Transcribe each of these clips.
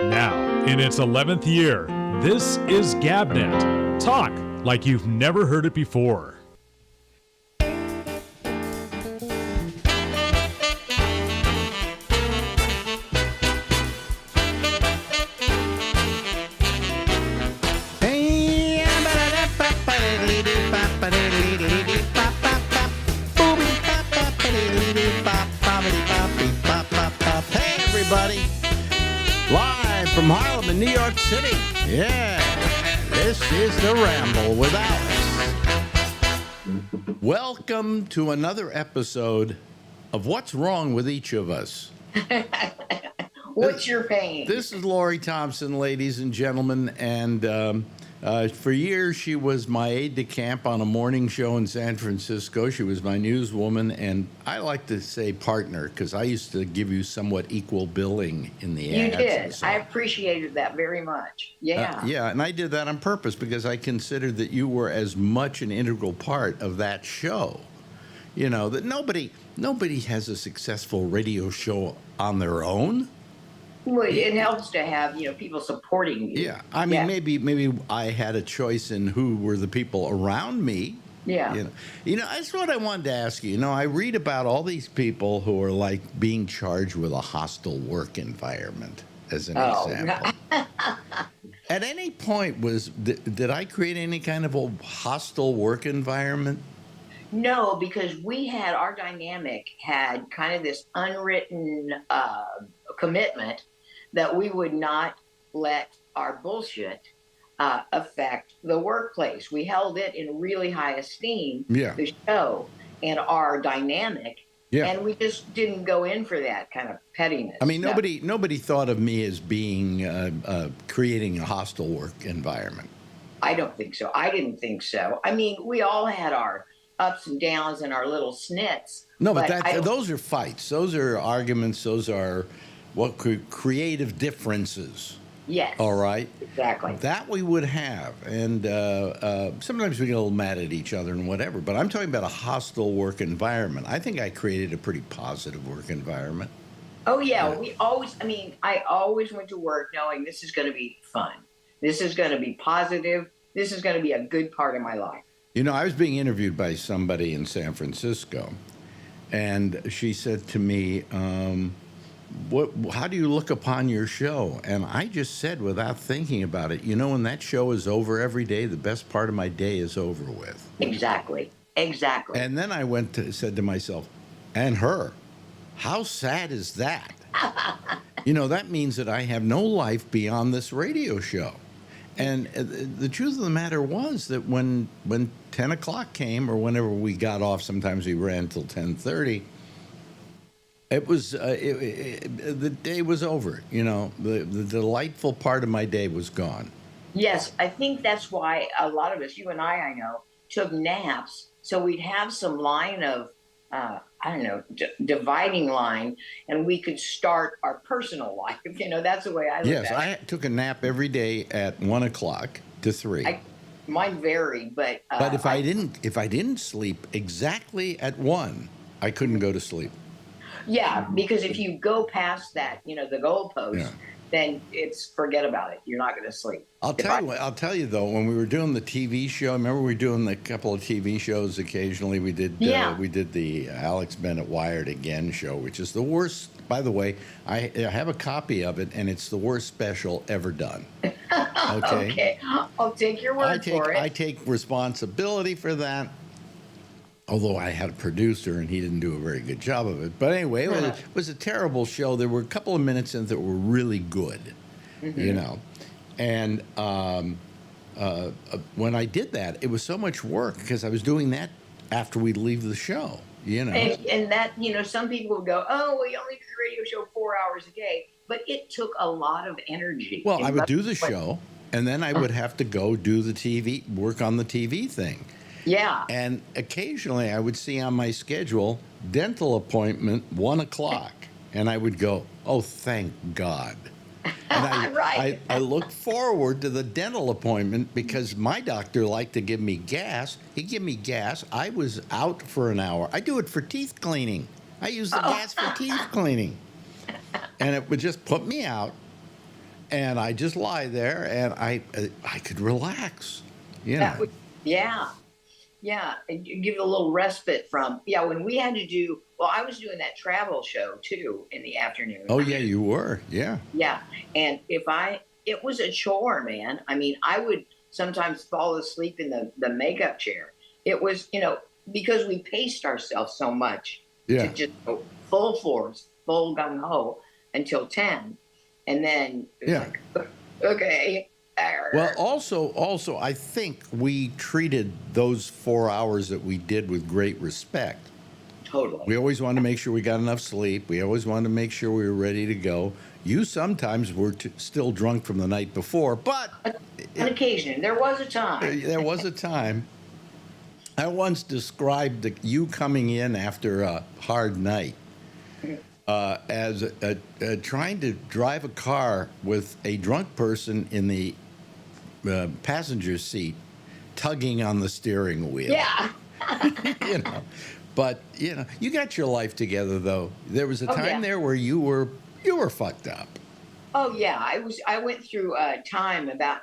Now, in its 11th year, this is GabNet. Talk like you've never heard it before. Live from Harlem in New York City. Yeah, this is the Ramble with Alex. Welcome to another episode of What's Wrong with Each of Us. What's your pain? This is Lori Thompson, ladies and gentlemen, and for years she was my aide-de-camp on a morning show in San Francisco. She was my newswoman, and I like to say partner because I used to give you somewhat equal billing in the ads. You did. So. I appreciated that very much. Yeah. Yeah, and I did that on purpose because I considered that you were as much an integral part of that show. You know, that nobody has a successful radio show on their own. Well, it helps to have, people supporting you. Yeah. I mean, maybe I had a choice in who were the people around me. Yeah. That's what I wanted to ask you. I read about all these people who are like being charged with a hostile work environment as an example. At any point did I create any kind of a hostile work environment? No, because our dynamic had kind of this unwritten commitment that we would not let our bullshit affect the workplace. We held it in really high esteem, the show and our dynamic, and we just didn't go in for that kind of pettiness. I mean, nobody thought of me as being creating a hostile work environment. I don't think so. I didn't think so. I mean, we all had our ups and downs and our little snits. No, but those are fights. Those are arguments. Those are creative differences. Yes. All right. Exactly. That we would have, and sometimes we get a little mad at each other and whatever. But I'm talking about a hostile work environment. I think I created a pretty positive work environment. Oh yeah, I always went to work knowing this is going to be fun. This is going to be positive. This is going to be a good part of my life. I was being interviewed by somebody in San Francisco, and she said to me, how do you look upon your show? And I just said, without thinking about it, when that show is over every day, the best part of my day is over with. Exactly. And then I said to myself, and her, how sad is that? That means that I have no life beyond this radio show. And the truth of the matter was that when 10 o'clock came, or whenever we got off, sometimes we ran till 10:30, it was the day was over. The delightful part of my day was gone. Yes, I think that's why a lot of us, you and I know, took naps, so we'd have some line of dividing line, and we could start our personal life. That's the way I look at it. Yes, I took a nap every day at 1 o'clock to 3. Mine varied, but if I didn't sleep exactly at 1, I couldn't go to sleep. Yeah, because if you go past that, the goalpost, then forget about it. You're not going to sleep. I'll tell you though, when we were doing the TV show, remember we were doing a couple of TV shows occasionally. We did the Alex Bennett Wired Again show, which is the worst. By the way, I have a copy of it, and it's the worst special ever done. Okay. Okay, I'll take your word for it. I take responsibility for that. Although I had a producer and he didn't do a very good job of it. But anyway, it was a terrible show. There were a couple of minutes in it that were really good, And when I did that, it was so much work because I was doing that after we'd leave the show, And that, some people would go, oh, well, you only do the radio show 4 hours a day. But it took a lot of energy. Well, I would do the show, and then I would have to go do the TV, work on the TV thing. Yeah. And occasionally I would see on my schedule, dental appointment, 1 o'clock. And I would go, oh, thank God. And Right. I looked forward to the dental appointment because my doctor liked to give me gas. He'd give me gas. I was out for an hour. I do it for teeth cleaning. I use the gas for teeth cleaning. And it would just put me out. And I just lie there, and I could relax. You That know. would, yeah, yeah, and you give it a little respite from, yeah, when we had to do, well, I was doing that travel show too in the afternoon. Oh I yeah, mean, you were. Yeah. yeah, and it was a chore, man. I mean, I would sometimes fall asleep in the makeup chair. It was, because we paced ourselves so much to Yeah. just go full force, full gung ho until 10, and then it was Yeah. like, okay. Well, also, I think we treated those 4 hours that we did with great respect. Totally. We always wanted to make sure we got enough sleep. We always wanted to make sure we were ready to go. You sometimes were still drunk from the night before, but On occasion, there was a time. there was a time. I once described you coming in after a hard night as trying to drive a car with a drunk person in the passenger seat, tugging on the steering wheel. Yeah. you know, but you got your life together though. There was a time yeah. there where you were fucked up. Oh yeah, I went through a time about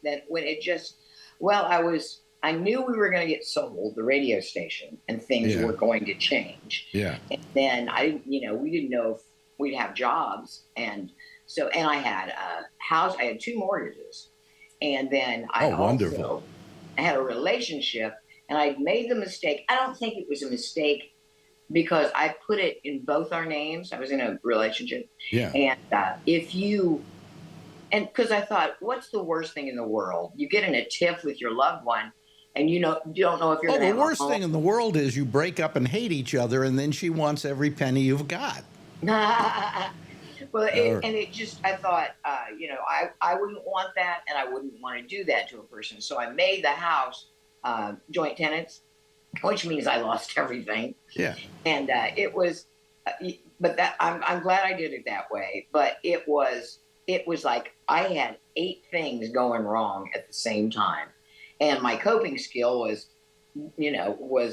that when it just I knew we were going to get sold the radio station and things Yeah. were going to change. Yeah. And then we didn't know if we'd have jobs, and I had a house. I had 2 mortgages, and then Wonderful. I had a relationship, and I made the mistake. I don't think it was a mistake because I put it in both our names. I was in a relationship. Yeah. And because I thought, what's the worst thing in the world? You get in a tiff with your loved one, and you don't know if you're. The worst thing in the world is you break up and hate each other, and then she wants every penny you've got. Well, I thought, I wouldn't want that, and I wouldn't want to do that to a person. So I made the house joint tenants, which means I lost everything. Yeah. And it was, but that I'm glad I did it that way. But it was like I had 8 things going wrong at the same time, and my coping skill was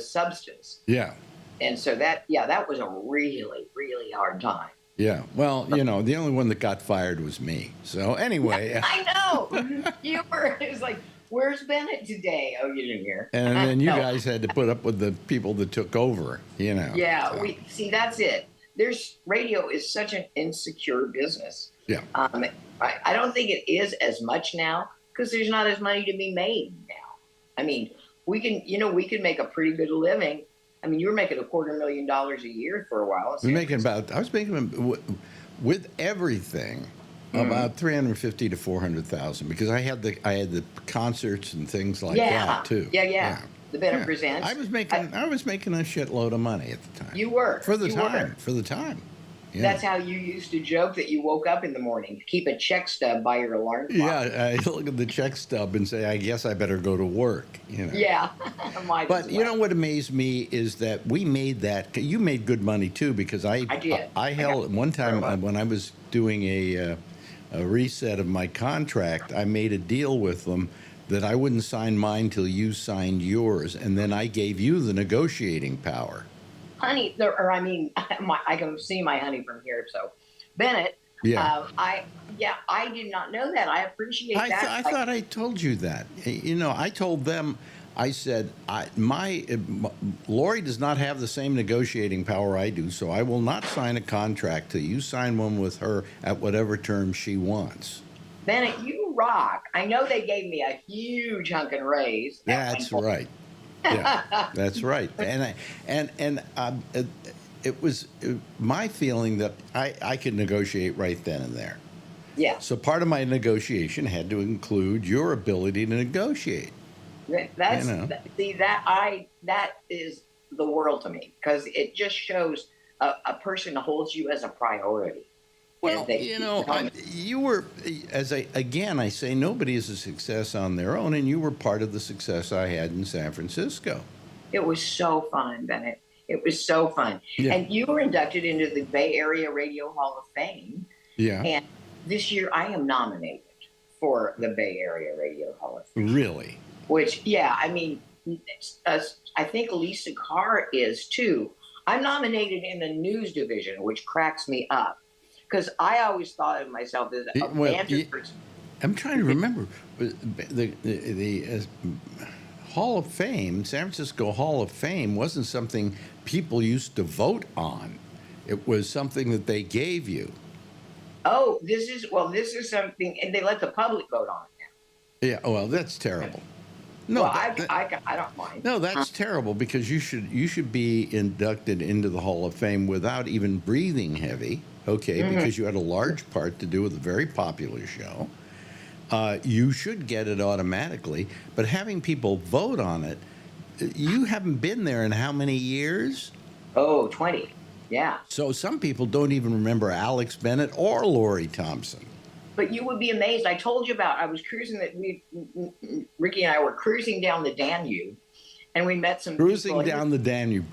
substance. Yeah. And so that was a really, really hard time. Yeah. Well, the only one that got fired was me. So anyway. I know. It was like, where's Bennett today? Oh, you didn't hear. And then you guys had to put up with the people that took over, Yeah, so. we see that's it. Radio is such an insecure business. Yeah. I don't think it is as much now because there's not as money to be made now. I mean, we can make a pretty good living. I mean, you were making $250,000 a year for a while. I was making with everything about 350 to 400,000 because I had the concerts and things like that too. Yeah. The Bennett Presents. I was making a shitload of money at the time. You were for the time. Yeah. That's how you used to joke that you woke up in the morning, keep a check stub by your alarm clock. Yeah, I look at the check stub and say, I guess I better go to work. Yeah. But you know what amazed me is that we made that. You made good money too because I did. I held one time when I was doing a reset of my contract. I made a deal with them that I wouldn't sign mine till you signed yours, and then I gave you the negotiating power. Honey, I can see my honey from here. So, Bennett, Yeah. I did not know that. I appreciate that. I thought I told you that. I told them. I said, Lori does not have the same negotiating power I do, so I will not sign a contract till you sign one with her at whatever terms she wants. Bennett, you rock. I know they gave me a huge hunkin' raise. That's right. Yeah, that's right. And it was my feeling that I could negotiate right then and there. Yeah. So part of my negotiation had to include your ability to negotiate. That is the world to me because it just shows a person holds you as a priority. Well, you were, I say, nobody is a success on their own, and you were part of the success I had in San Francisco. It was so fun, Bennett. It was so fun. Yeah. And you were inducted into the Bay Area Radio Hall of Fame. Yeah. And this year I am nominated for the Bay Area Radio Hall of Fame. Really? Which, I think Lisa Carr is too. I'm nominated in the news division, which cracks me up. because I always thought of myself as a Well, banter person. I'm trying to remember the Hall of Fame, San Francisco Hall of Fame, wasn't something people used to vote on. It was something that they gave you. Oh, this is something, and they let the public vote on it Yeah. Well, that's terrible. now. No, Well, I don't mind. no, that's terrible because you should be inducted into the Hall of Fame without even breathing heavy. Okay, because you had a large part to do with a very popular show. You should get it automatically, but having people vote on it, you haven't been there in how many years? Oh, 20. Yeah. So some people don't even remember Alex Bennett or Lori Thompson. But you would be amazed. I told you about, I was cruising Ricky and I were cruising down the Danube, and we met some Cruising people. down the Danube.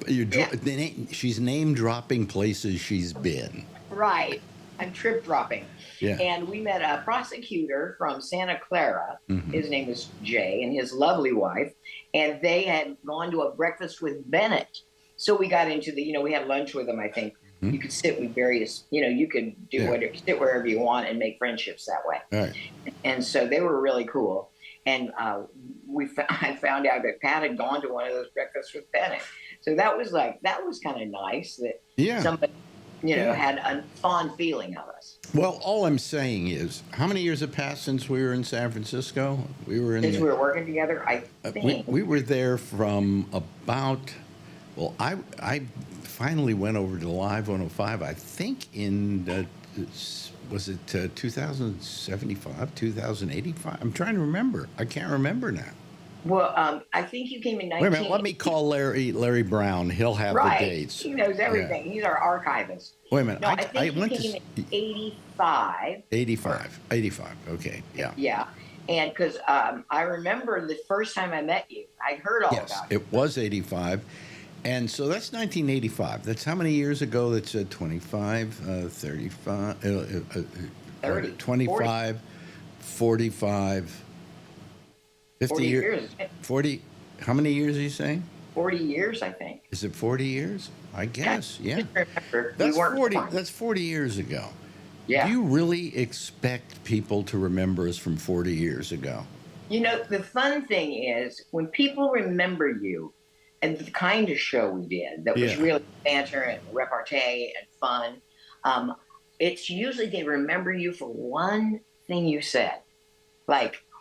She's name dropping places she's been. Right. I'm trip dropping. Yeah. And we met a prosecutor from Santa Clara. Mhm. His name is Jay, and his lovely wife. And they had gone to a breakfast with Bennett. So we got into we had lunch with them, I think. Mhm. You could sit with various, you could do Yeah. whatever, sit wherever you want and make friendships that way. All right. And so they were really cool. And I found out that Pat had gone to one of those breakfasts with Bennett. So that was kind of nice that Yeah. somebody, Yeah. had a fond feeling of us. Well, all I'm saying is, how many years have passed since we were in San Francisco? We were in Since we were working together, I think. we were there from about. Well, I finally went over to Live 105. I think in was it 2075, 2085? I'm trying to remember. I can't remember now. Well, I think you came in 19. Wait a minute. Let me call Larry Brown. He'll have Right. the dates. He knows everything. He's our archivist. Wait a minute. No, I think he went came to in 85. 85. Okay. Yeah. Yeah. And because I remember the first time I met you, I heard all Yes, about it. it was 85. And so that's 1985. That's how many years ago? That's 25, 35, 30, 25, 45, 50 40 years. years. 40. How many years are you saying? 40 years, I think. Is it 40 years? I guess, yeah. Just remember, That's we weren't 40. born. That's 40 years ago. Yeah. Do you really expect people to remember us from 40 years ago? The fun thing is when people remember you and the kind of show we did that was Yeah. really banter and repartee and fun, it's usually they remember you for one thing you said,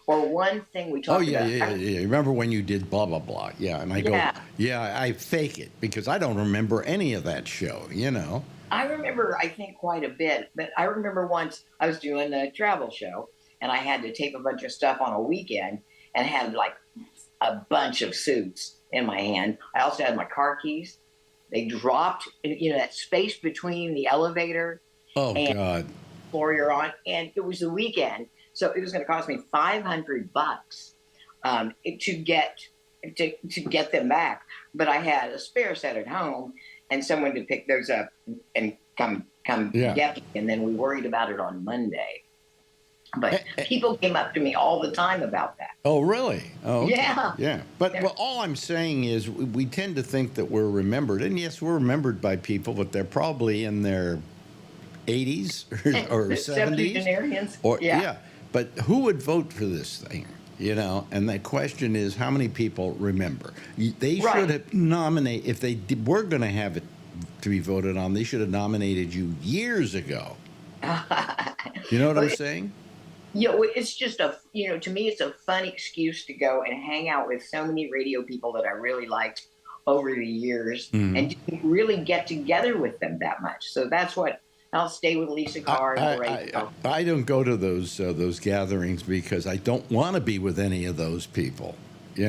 or one thing we Oh, talked yeah. about. Remember when you did blah, blah, blah. Yeah, and I go, Yeah. yeah, I fake it because I don't remember any of that show, I remember, I think, quite a bit, but I remember once I was doing a travel show and I had to tape a bunch of stuff on a weekend and had a bunch of suits in my hand. I also had my car keys. They dropped, that space between the elevator Oh, and God. the floor you're on, and it was the weekend, so it was going to cost me $500 to get them back. But I had a spare set at home and someone to pick those up and come Yeah. get me, and then we worried about it on Monday. But people came up to me all the time about that. Oh, really? Oh, okay. Yeah. Yeah. But all I'm saying is we tend to think that we're remembered. And yes, we're remembered by people, but they're probably in their 80s or 70s. Septuagenarians. Or, Yeah. But who would vote for this thing? And the question is, how many people remember? They Right. should have nominated, if they were going to have it to be voted on, they should have nominated you years ago. You know what I'm saying? It's just to me, it's a fun excuse to go and hang out with so many radio people that I really liked over the years and didn't really get together with them that much. So that's what I'll stay with Lisa Carr and the radio. I don't go to those gatherings because I don't want to be with any of those people. I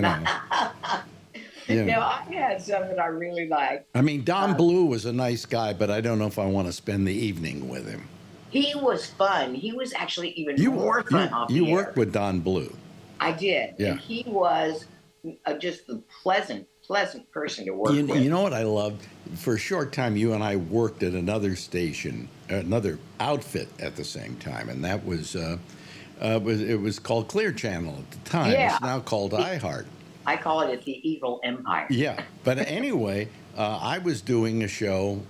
had some that I really liked. I mean, Don Blue was a nice guy, but I don't know if I want to spend the evening with him. He was fun. He was actually even more fun off You the air. worked with Don Blue. I did. Yeah. And he was just the pleasant person to work with. You know what I loved? For a short time, you and I worked at another station, another outfit at the same time, and that was it was called Clear Channel at the time. Yeah. It's now called iHeart. I call it the evil empire. Yeah, but anyway, I was doing a show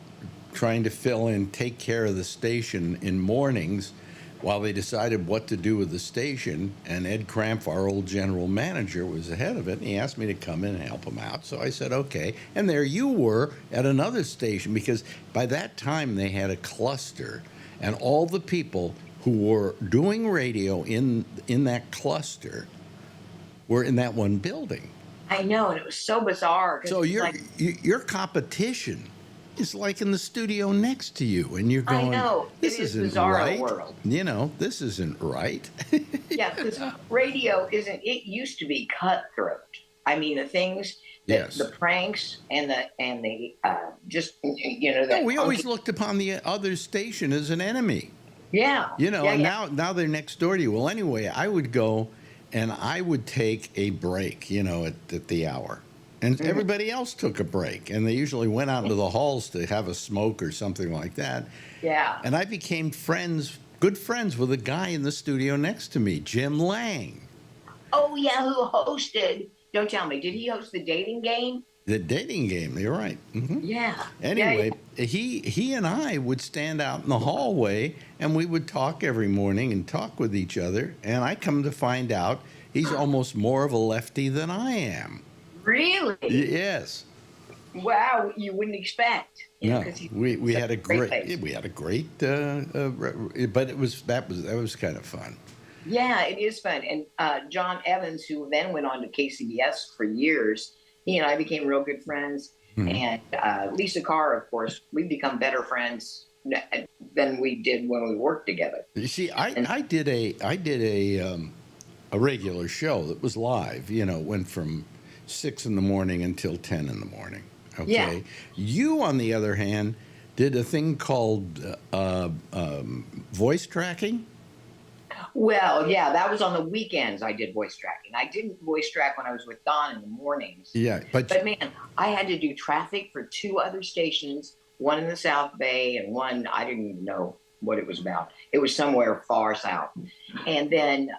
trying to fill in, take care of the station in mornings while they decided what to do with the station. And Ed Cramp, our old general manager, was the head of it, and he asked me to come in and help him out. So I said, okay. And there you were at another station, because by that time they had a cluster, and all the people who were doing radio in that cluster were in that one building. I know, and it was so bizarre. So your competition is like in the studio next to you, and you're going, I know. this It is isn't bizarre right. world. You know, this isn't right. Yeah, because radio isn't. It used to be cutthroat. I mean, the things, the pranks, and the just that. No, we always looked upon the other station as an enemy. Yeah. You know, yeah, and yeah. now they're next door to you. Well, anyway, I would go and I would take a break, at the hour. And everybody else took a break. And they usually went out into the halls to have a smoke or something like that. Yeah. And I became good friends with a guy in the studio next to me, Jim Lang. Oh, yeah, who hosted, don't tell me, did he host the dating game? The dating game, you're right. Mm-hmm. Yeah. Anyway, he and I would stand out in the hallway, and we would talk every morning and talk with each other. And I come to find out he's almost more of a lefty than I am. Really? Yes. Wow, you wouldn't expect. No, we had a great but that was kind of fun. Yeah, it is fun. And John Evans, who then went on to KCBS for years, he and I became real good friends. Mm-hmm. And Lisa Carr, of course, we've become better friends than we did when we worked together. You see, I did a regular show that was live. Went from 6 in the morning until 10 in the morning. Okay. Yeah. You, on the other hand, did a thing called voice tracking. Well, yeah, that was on the weekends. I did voice tracking. I didn't voice track when I was with Don in the mornings. Yeah, but man, I had to do traffic for 2 other stations, one in the South Bay and one I didn't even know what it was about. It was somewhere far south. And then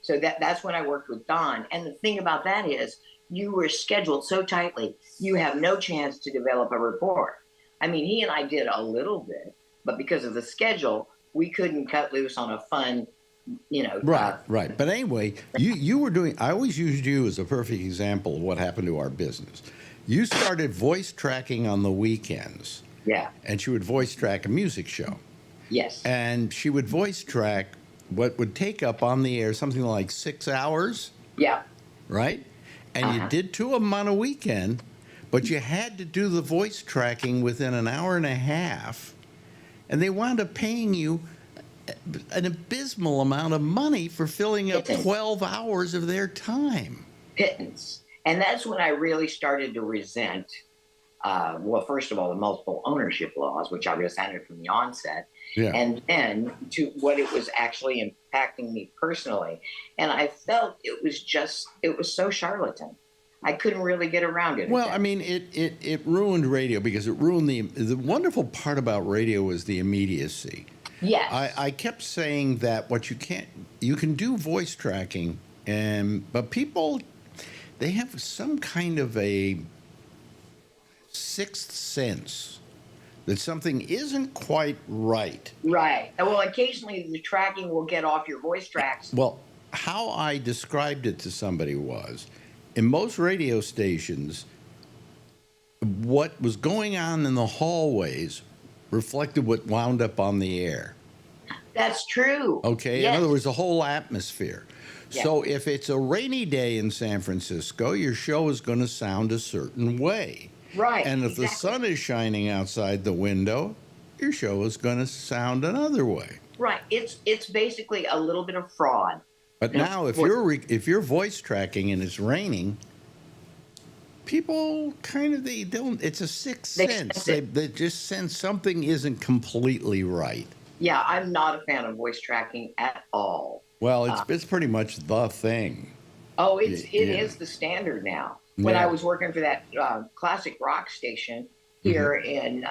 so that's when I worked with Don. And the thing about that is you were scheduled so tightly, you have no chance to develop a report. I mean, he and I did a little bit, but because of the schedule, we couldn't cut loose on a fun, Right. But anyway, you were doing, I always used you as a perfect example of what happened to our business. You started voice tracking on the weekends. Yeah. And she would voice track a music show. Yes. And she would voice track what would take up on the air something like 6 hours. Yeah. Right? And you did 2 of them on a weekend, but you had to do the voice tracking within an hour and a half. And they wound up paying you an abysmal amount of money for filling up 12 hours of their time. Pittance. And that's when I really started to resent, first of all, the multiple ownership laws, which I resented from the onset. Yeah. And then to what it was actually impacting me personally. And I felt it was so charlatan. I couldn't really get around it. Well, I mean, it ruined radio because it ruined the wonderful part about radio was the immediacy. Yes. I kept saying that you can do voice tracking, but people, they have some kind of a sixth sense that something isn't quite right. Right. Well, occasionally the tracking will get off your voice tracks. Well, how I described it to somebody was, in most radio stations, what was going on in the hallways reflected what wound up on the air. That's true. Okay? Yes. In other words, the whole atmosphere. Yeah. So if it's a rainy day in San Francisco, your show is going to sound a certain way. Right. And if the sun is shining outside the window, your show is going to sound another way. Right. It's basically a little bit of fraud. But now, if you're voice tracking and it's raining, people they don't. It's a sixth sense. They just sense something isn't completely right. Yeah, I'm not a fan of voice tracking at all. Well, it's pretty much the thing. Oh, it is the standard now. When I was working for that classic rock station here in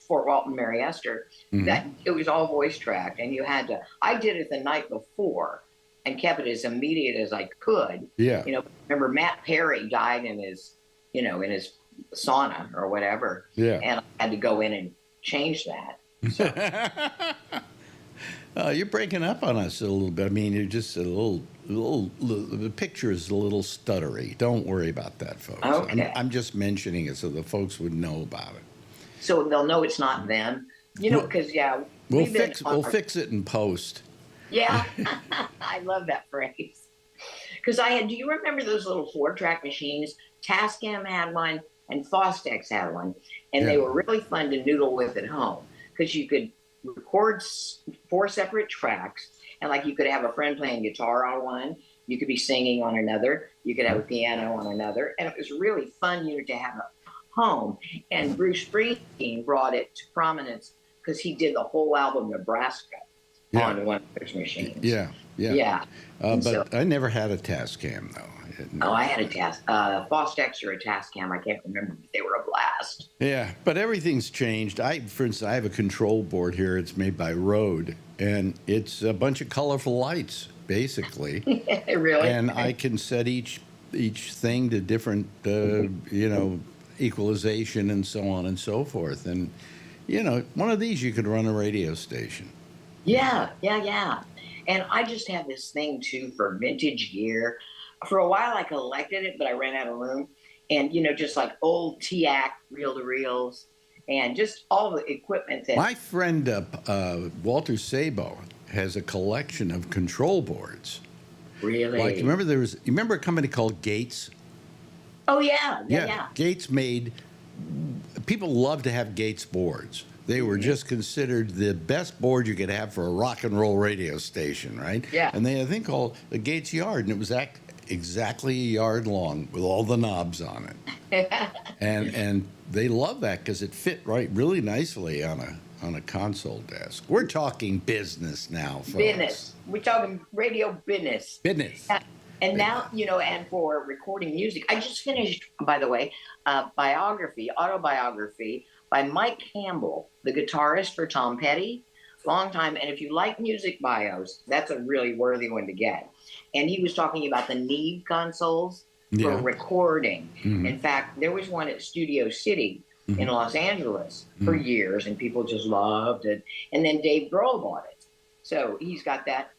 Fort Walton, Mary Esther, that it was all voice tracked, and you had to. I did it the night before and kept it as immediate as I could. Yeah. Remember Matt Perry died in his sauna or whatever. Yeah. And I had to go in and change that. So. You're breaking up on us a little bit. I mean, you're just a little, the picture is a little stuttery. Don't worry about that, folks. Okay. I'm just mentioning it so the folks would know about it. So they'll know it's not them, because We'll fix it in post. Yeah, I love that phrase. Because do you remember those little 4-track machines? Tascam had one and Fostex had one, and they were really fun to noodle with at home because you could record 4 separate tracks, and like you could have a friend playing guitar on one, you could be singing on another, you could have a piano on another, and it was really fun to have at home. And Bruce Springsteen brought it to prominence because he did the whole album Nebraska on one of those machines. Yeah. But I never had a Tascam though. I had a Fostex or a Tascam. I can't remember, but they were a blast. Yeah, but everything's changed. For instance, I have a control board here. It's made by Rode, and it's a bunch of colorful lights, basically. Really? And I can set each thing to different, equalization and so on and so forth. And, one of these you could run a radio station. Yeah. And I just have this thing, too, for vintage gear. For a while, I collected it, but I ran out of room. And, just like old TAC reel-to-reels and just all the equipment that... My friend Walter Sabo has a collection of control boards. Really? Like, you remember a company called Gates? Oh, yeah. Gates made... People love to have Gates boards. They were just considered the best board you could have for a rock and roll radio station, right? Yeah. And they had a thing called the Gates Yard, and it was exactly a yard long with all the knobs on it. and they love that because it fit really nicely on a console desk. We're talking business now, folks. Business. We're talking radio business. Business. And now, and for recording music, I just finished, by the way, autobiography by Mike Campbell, the guitarist for Tom Petty, long time. And if you like music bios, that's a really worthy one to get. And he was talking about the Neve consoles for recording. Mm-hmm. In fact, there was one at Studio City in Los Angeles for years, and people just loved it. And then Dave Grohl bought it. So he's got that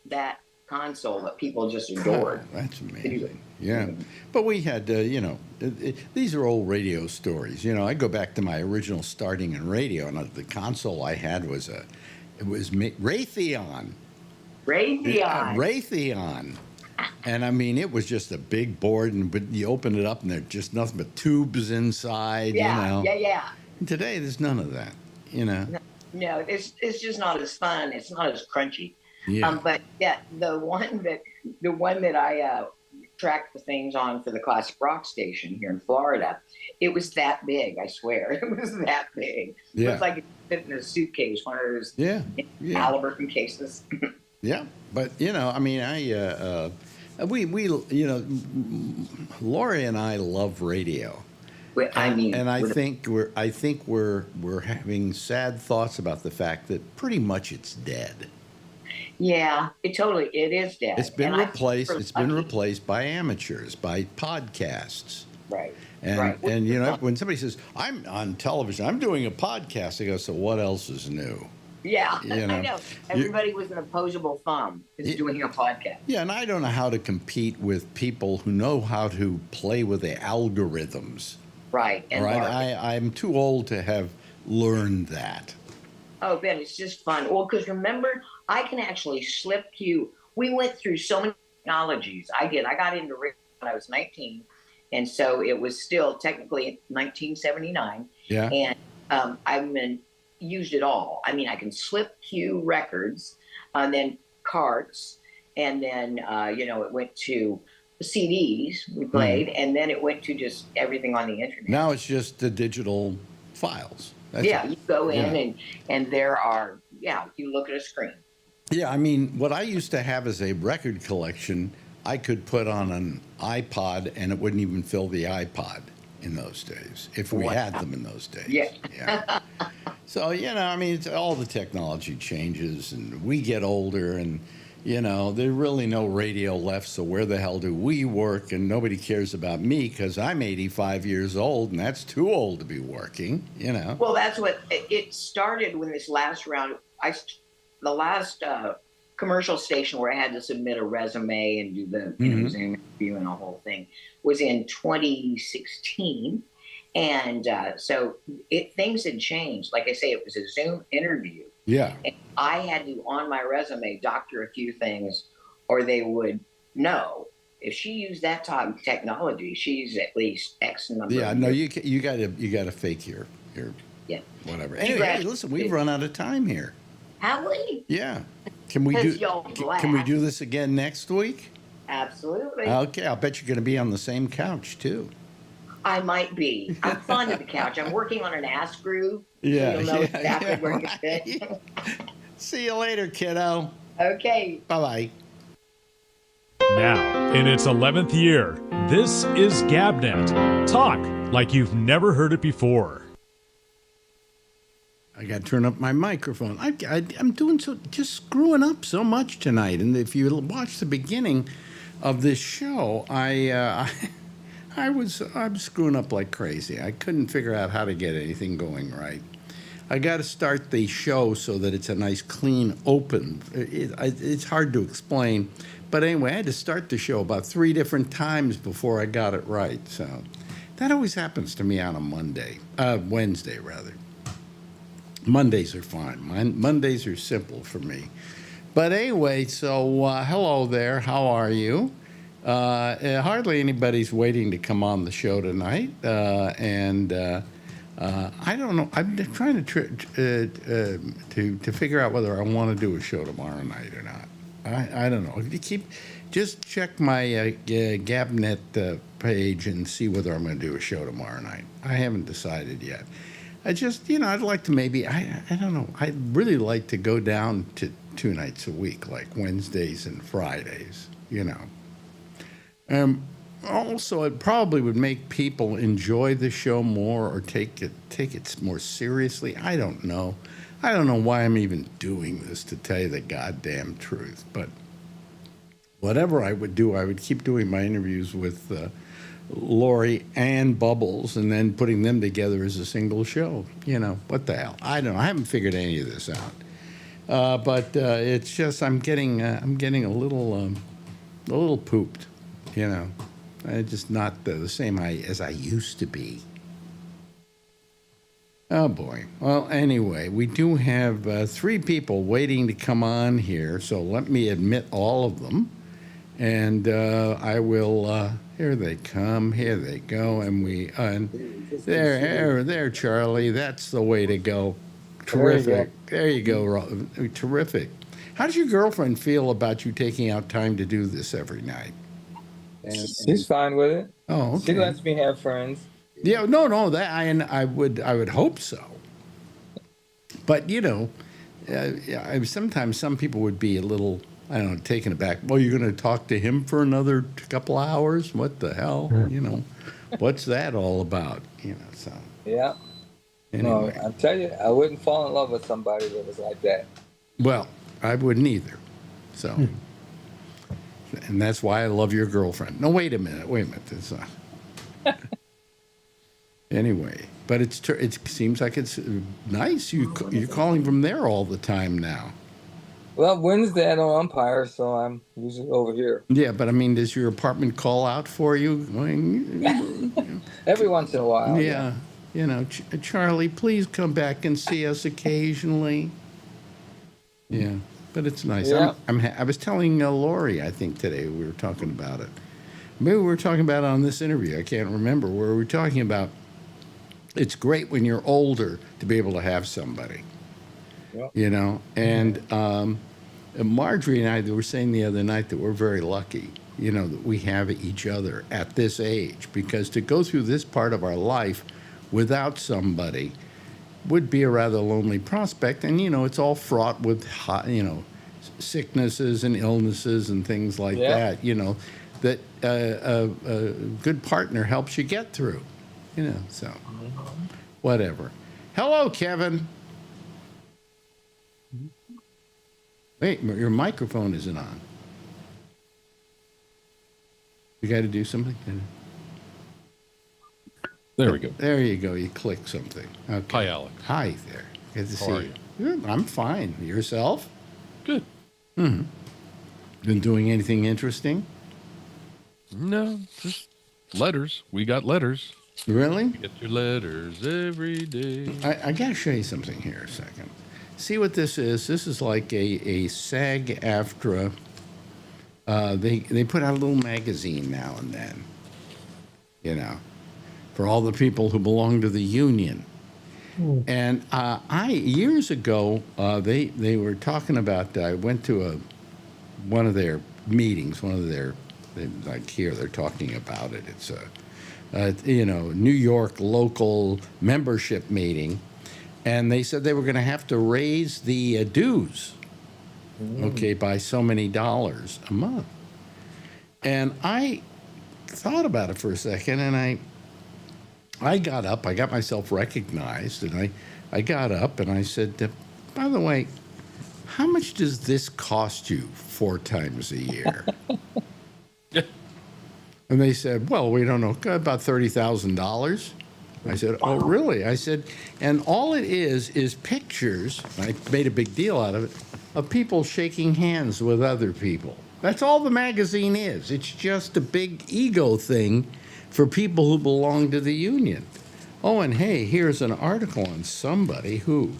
console that people just adored. That's amazing. Yeah. But we had, these are old radio stories. I go back to my original starting in radio, and the console I had was Raytheon. Raytheon. And I mean, it was just a big board, but you open it up and there's just nothing but tubes inside, Yeah. And today, there's none of that, No, it's just not as fun. It's not as crunchy. Yeah. But the one that I tracked the things on for the classic rock station here in Florida, it was that big. I swear, it was that big. Yeah. It was like it fit in a suitcase, one of those Halliburton cases. Yeah, but I mean, Lori and I love radio. I think we're having sad thoughts about the fact that pretty much it's dead. Yeah, it is dead. It's been replaced. It's been replaced by amateurs, by podcasts. Right. And when somebody says, "I'm on television, I'm doing a podcast," I go, "So what else is new?" Yeah, I know. Everybody with an opposable thumb is doing a podcast. Yeah, and I don't know how to compete with people who know how to play with the algorithms. Right. And I'm too old to have learned that. Oh, Ben, it's just fun. Well, because remember, I can actually slip cue. We went through so many technologies. I did. I got into radio when I was 19, and so it was still technically 1979. Yeah. And I've used it all. I mean, I can slip cue records, and then carts, and then it went to CDs we played, and then it went to just everything on the internet. Now it's just the digital files. You go in and there are, you look at a screen. Yeah, I mean, what I used to have as a record collection, I could put on an iPod and it wouldn't even fill the iPod in those days, if we had them in those days. Yeah. So, I mean, it's all the technology changes and we get older and, There's really no radio left, so where the hell do we work? And nobody cares about me because I'm 85 years old, and that's too old to be working. Well, that's what it started when this last round. The last commercial station where I had to submit a resume and do the Zoom interview and the whole thing was in 2016, and so things had changed. Like I say, it was a Zoom interview. Yeah. And I had to, on my resume, doctor a few things, or they would know. If she used that type of technology, she's at least X number. Yeah, no, you gotta fake your whatever. Anyway, hey, listen, we've run out of time here. Have we? Yeah. Can we do this again next week? Absolutely. Okay, I'll bet you're gonna be on the same couch too. I might be. I'm fond of the couch. I'm working on an ass groove. Yeah. So you'll know exactly where you fit. See you later, kiddo. Okay. Bye-bye. Now, in its 11th year, this is GabNet. Talk like you've never heard it before. I got to turn up my microphone. I'm doing just screwing up so much tonight. And if you watch the beginning of this show, I'm screwing up like crazy. I couldn't figure out how to get anything going right. I got to start the show so that it's a nice, clean, open. It's hard to explain. But anyway, I had to start the show about 3 different times before I got it right. So that always happens to me on a Wednesday, rather. Mondays are fine. Mondays are simple for me. But anyway, so hello there. How are you? Hardly anybody's waiting to come on the show tonight, and I don't know. I'm trying to figure out whether I want to do a show tomorrow night or not. I don't know. Just check my GabNet page and see whether I'm going to do a show tomorrow night. I haven't decided yet. I'd like to maybe. I don't know. I'd really like to go down to 2 nights a week, like Wednesdays and Fridays. Also, it probably would make people enjoy the show more or take it more seriously. I don't know. I don't know why I'm even doing this, to tell you the goddamn truth. But whatever I would do, I would keep doing my interviews with Lori and Bubbles and then putting them together as a single show. What the hell? I don't know. I haven't figured any of this out. But it's just I'm getting a little pooped. Just not the same as I used to be. Oh, boy. Well, anyway, we do have 3 people waiting to come on here, so let me admit all of them. And I will, here they come, here they go, and there, Charlie, that's the way to go. Terrific. There you go. Terrific. How does your girlfriend feel about you taking out time to do this every night? She's fine with it. Oh, okay. She lets me have friends. Yeah, no, that I would hope so. But sometimes some people would be a little, I don't know, taken aback. Well, you're going to talk to him for another couple hours? What the hell? What's that all about? So. Yeah. Anyway. No, I tell you, I wouldn't fall in love with somebody that was like that. Well, I wouldn't either. So. And that's why I love your girlfriend. No, wait a minute. It's anyway, but it seems like it's nice. You're calling from there all the time now. Well, Wednesday I don't umpire, so I'm usually over here. Yeah, but I mean, does your apartment call out for you? Every once in a while. Yeah. Charlie, please come back and see us occasionally. Yeah. But it's nice. Yeah. I was telling Lori, I think today we were talking about it. Maybe we were talking about it on this interview. I can't remember where we were talking about. It's great when you're older to be able to have somebody. Yep. And Marjorie and I were saying the other night that we're very lucky, that we have each other at this age, because to go through this part of our life without somebody would be a rather lonely prospect. And, it's all fraught with, sicknesses and illnesses and things like that, that a good partner helps you get through, so whatever. Hello, Kevin. Wait, your microphone isn't on. You got to do something? There we go. There you go. You click something. Okay. Hi, Alex. Hi there. Good to see How are you. Good. I'm fine. Yourself? Good. Been doing anything interesting? No, just letters. We got letters. Really? Get your letters every day. I got to show you something here a second. See what this is? This is like a SAG-AFTRA. They put out a little magazine now and then, you know, for all the people who belong to the union. And years ago, they were talking about. I went to one of their meetings. Like here, they're talking about it. It's a New York local membership meeting, and they said they were going to have to raise the dues, okay, by so many dollars a month. And I thought about it for a second, and I got up. I got myself recognized, and I got up and I said, by the way, how much does this cost you 4 times a year? And they said, well, we don't know, about $30,000. I said, oh, really? I said, and all it is pictures, I made a big deal out of it, of people shaking hands with other people. That's all the magazine is. It's just a big ego thing for people who belong to the union. Oh, and hey, here's an article on somebody who,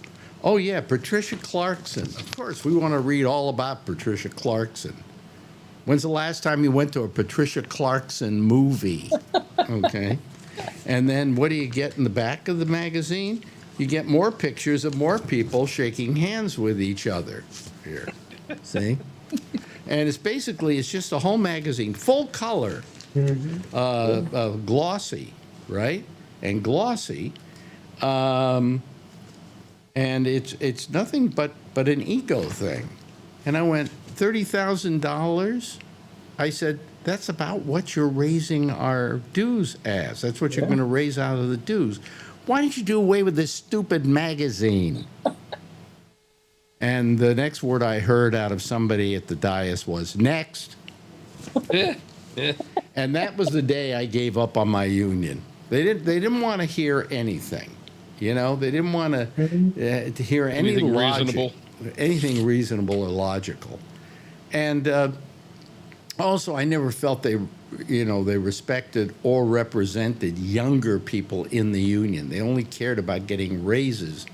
oh yeah, Patricia Clarkson. Of course, we want to read all about Patricia Clarkson. When's the last time you went to a Patricia Clarkson movie? Okay. And then what do you get in the back of the magazine? You get more pictures of more people shaking hands with each other. Here. See? And it's just a whole magazine, full color, glossy, right? And glossy. And it's nothing but an ego thing. And I went, $30,000? I said, that's about what you're raising our dues as. That's what you're going to raise out of the dues. Why don't you do away with this stupid magazine? And the next word I heard out of somebody at the dais was, next. And that was the day I gave up on my union. They didn't want to hear anything. You know, they didn't want to hear anything reasonable. Anything reasonable or logical. And also, I never felt they respected or represented younger people in the union. They only cared about getting raises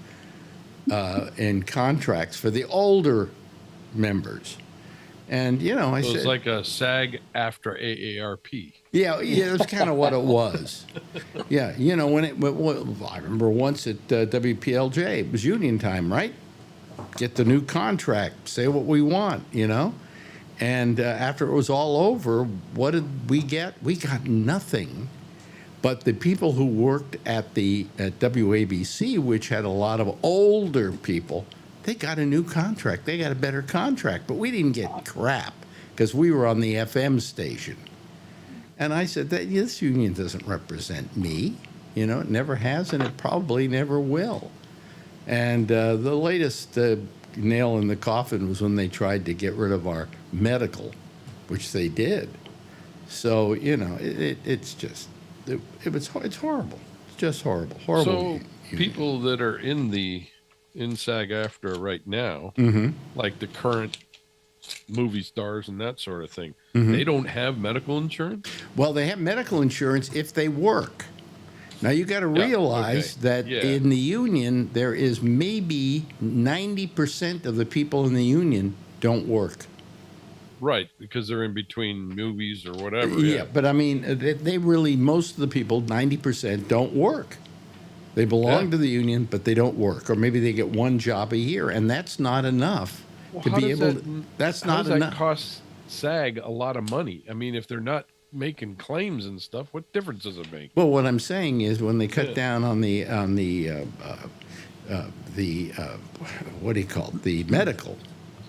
and contracts for the older members. And, I said... It was like a SAG after AARP. Yeah, that's kind of what it was. Yeah, I remember once at WPLJ, it was union time, right? Get the new contract, say what we want, And after it was all over, what did we get? We got nothing. But the people who worked at WABC, which had a lot of older people, they got a new contract. They got a better contract. But we didn't get crap because we were on the FM station. And I said, this union doesn't represent me. It never has, and it probably never will. And the latest nail in the coffin was when they tried to get rid of our medical, which they did. So, it's just, it's horrible. It's just horrible. Horrible. So people that are in SAG-AFTRA right now, like the current movie stars and that sort of thing, they don't have medical insurance? Well, they have medical insurance if they work. Now, you got to realize that in the union, there is maybe 90% of the people in the union don't work. Right, because they're in between movies or whatever. Yeah, but I mean, they really, most of the people, 90%, don't work. They belong to the union, but they don't work. Or maybe they get one job a year, and that's not enough to be able to. That's not enough. How does that cost SAG a lot of money? I mean, if they're not making claims and stuff, what difference does it make? Well, what I'm saying is when they cut down on the what do you call it, the medical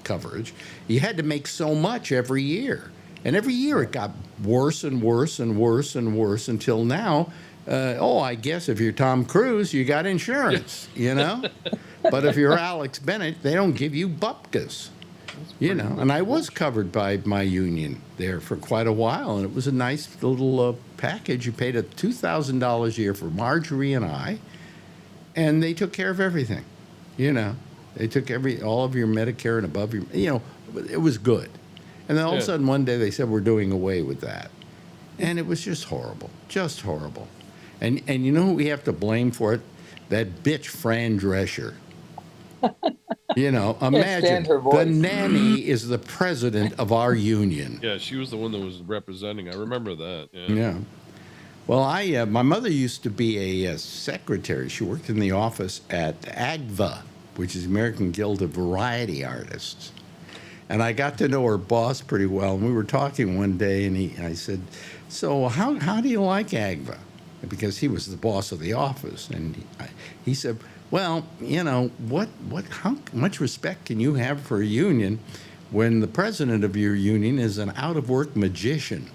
coverage, you had to make so much every year, and every year it got worse and worse and worse and worse until now. I guess if you're Tom Cruise, you got insurance, But if you're Alex Bennett, they don't give you bupkis. You know, and I was covered by my union there for quite a while, and it was a nice little package. You paid $2,000 a year for Marjorie and I, and they took care of everything. You know, they took all of your Medicare and above your, you know, it was good. And then all of a sudden one day they said we're doing away with that, and it was just horrible, just horrible. And you know who we have to blame for it? That bitch Fran Drescher. You know, imagine the nanny is the president of our union. Yeah, she was the one that was representing. I remember that. Yeah. Well, my mother used to be a secretary. She worked in the office at AGVA, which is American Guild of Variety Artists. And I got to know her boss pretty well. And we were talking one day, and I said, "So how do you like AGVA?" Because he was the boss of the office, and he said, "Well, you know, how much respect can you have for a union when the president of your union is an out-of-work magician?"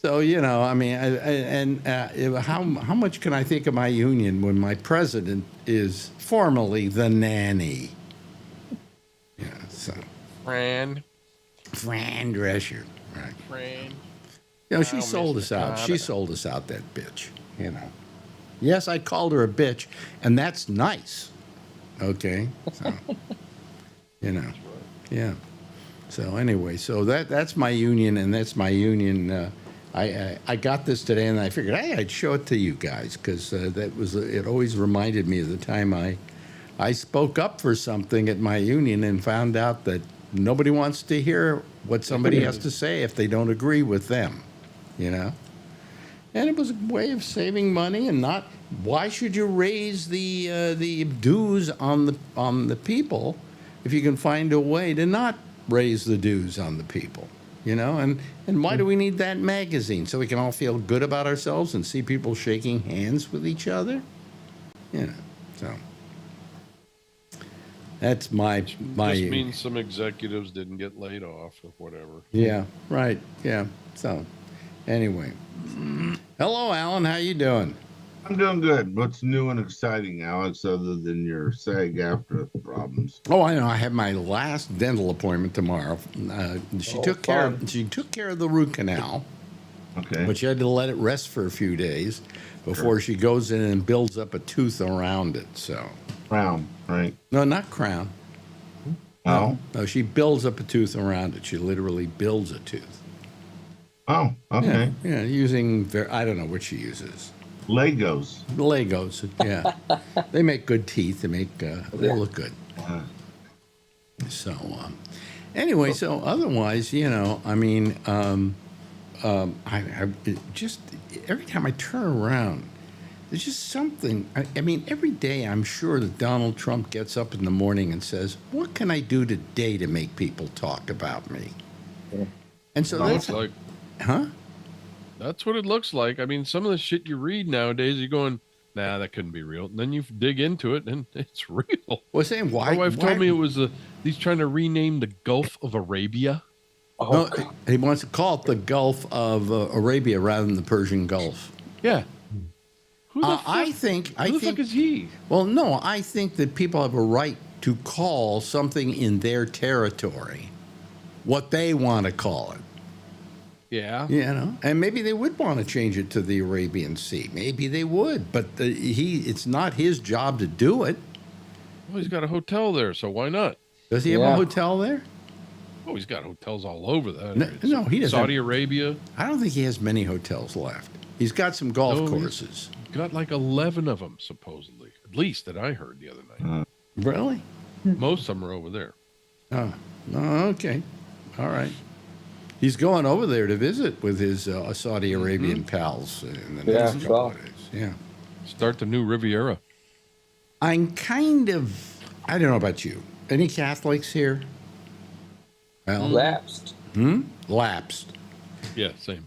So, you know, I mean, how much can I think of my union when my president is formally the nanny? Yeah, so. Fran Drescher, right? Fran. You know, she sold us out. She sold us out, that bitch, you know. Yes, I called her a bitch, and that's nice. Okay? So, you know, yeah. So anyway, so that's my union, and that's my union. I got this today, and I figured, hey, I'd show it to you guys, because it always reminded me of the time I spoke up for something at my union and found out that nobody wants to hear what somebody has to say if they don't agree with them, you know? And it was a way of saving money and not. Why should you raise the dues on the people if you can find a way to not raise the dues on the people? You know, and why do we need that magazine? So we can all feel good about ourselves and see people shaking hands with each other? You know, so that's my. Just means some executives didn't get laid off or whatever. Yeah, right. Yeah. So, anyway, hello, Alan. How you doing? I'm doing good. What's new and exciting, Alex, other than your SAG-AFTRA problems? Oh, I know. I have my last dental appointment tomorrow. She took care of the root canal. Okay. But she had to let it rest for a few days before she goes in and builds up a tooth around it. So. Crown, right? No, not crown. Oh. No, she builds up a tooth around it. She literally builds a tooth. Oh, okay. Yeah, using I don't know what she uses. Legos, yeah. They make good teeth. They look good. So, anyway, so otherwise, you know, I mean, I just every time I turn around, there's just something. I mean, every day I'm sure that Donald Trump gets up in the morning and says, "What can I do today to make people talk about me?" Yeah. And so that's like, huh? That's what it looks like. I mean, some of the shit you read nowadays, you're going, nah, that couldn't be real. And then you dig into it, and it's real. Well, saying why? My wife told me it was he's trying to rename the Gulf of Arabia. Oh, no, he wants to call it the Gulf of Arabia rather than the Persian Gulf. Yeah. Who the fuck, I think. Who the fuck is he? Well, no, I think that people have a right to call something in their territory what they want to call it. Yeah. You know, and maybe they would want to change it to the Arabian Sea. Maybe they would, but it's not his job to do it. Well, he's got a hotel there, so why not? Does he have a hotel there? Oh, he's got hotels all over that. No, he doesn't. Saudi Arabia. I don't think he has many hotels left. He's got some golf courses. He's got like 11 of them, supposedly. At least that I heard the other night. Really? Most of them are over there. Oh, okay. All right. He's going over there to visit with his Saudi Arabian pals in the next couple of days. Yeah. Start the new Riviera. I'm kind of, I don't know about you. Any Catholics here? Well, Lapsed. Lapsed. Yeah, same.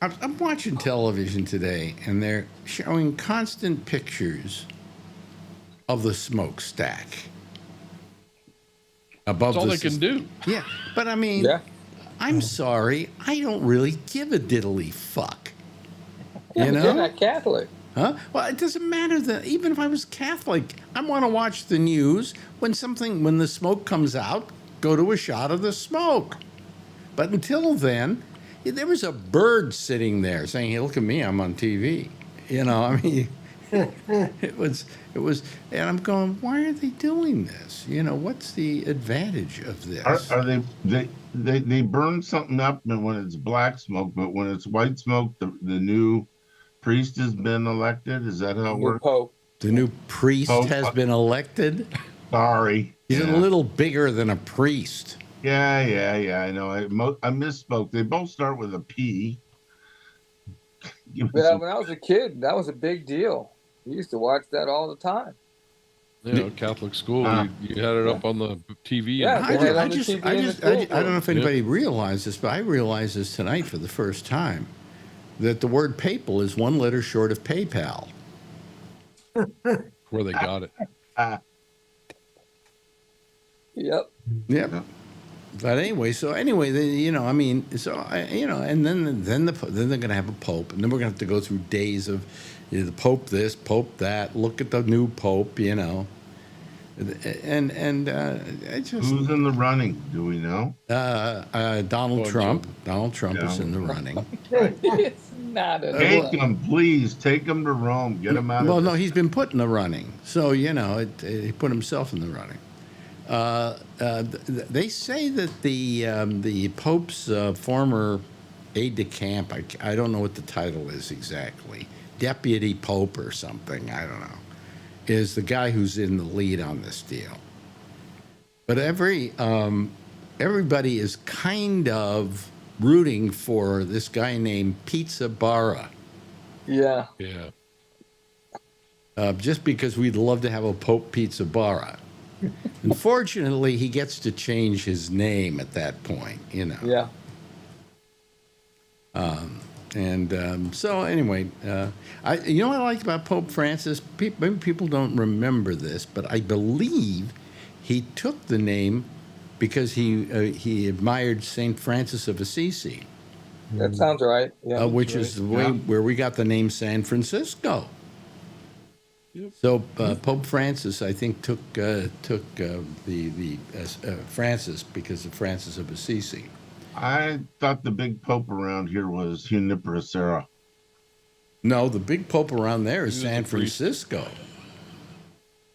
I'm watching television today, and they're showing constant pictures of the smokestack above That's all they can do. Yeah, but I mean, I'm sorry, I don't really give a diddly fuck. Yeah, you know? you're not Catholic. Huh? Well, it doesn't matter that even if I was Catholic, I want to watch the news when the smoke comes out, go to a shot of the smoke. But until then, there was a bird sitting there saying, "Hey, look at me, I'm on TV." I mean, it was, and I'm going, why are they doing this? What's the advantage of this? Are they burn something up and when it's black smoke, but when it's white smoke, the new priest has been elected? Is that how it New works? Pope. The new priest Pope. has been elected. Sorry. He's Yeah. a little bigger than a priest. Yeah. I know. I misspoke. They both start with a P. Yeah, when I was a kid, that was a big deal. We used to watch that all the time. Catholic school, Ah. you had it up on the TV. Yeah, I they had it on the just, TV I in the just, I school don't know room. if anybody realized this, but I realized this tonight for the first time, that the word papal is one letter short of PayPal. Where they got it. Yep. Yep. Yeah. But anyway, and then they're going to have a pope, and then we're going to have to go through days of the pope this, pope that. Look at the new pope, and I just Who's in the running? Do we know? Donald Bunch Trump. of- Donald Trump is Yeah. in the running. It's not a Take him, please. Take him to Rome. Get him out Well, of no, he's been put in the running, so he put himself in the running. They say that the Pope's former aide de camp, I don't know what the title is exactly, deputy Pope or something, I don't know, is the guy who's in the lead on this deal. But everybody is kind of rooting for this guy named Pizza Barra. Yeah. Yeah. Just because we'd love to have a Pope Pizza Barra. Unfortunately, he gets to change his name at that point, Yeah. So anyway, what I like about Pope Francis? Maybe people don't remember this, but I believe he took the name because he admired Saint Francis of Assisi, That sounds right. Yeah. which is the way where we got the name San Francisco. Yep. So Pope Francis, I think, took Francis because of Francis of Assisi. I thought the big pope around here was Junipero. No, the big pope around there is He was San a priest. Francisco.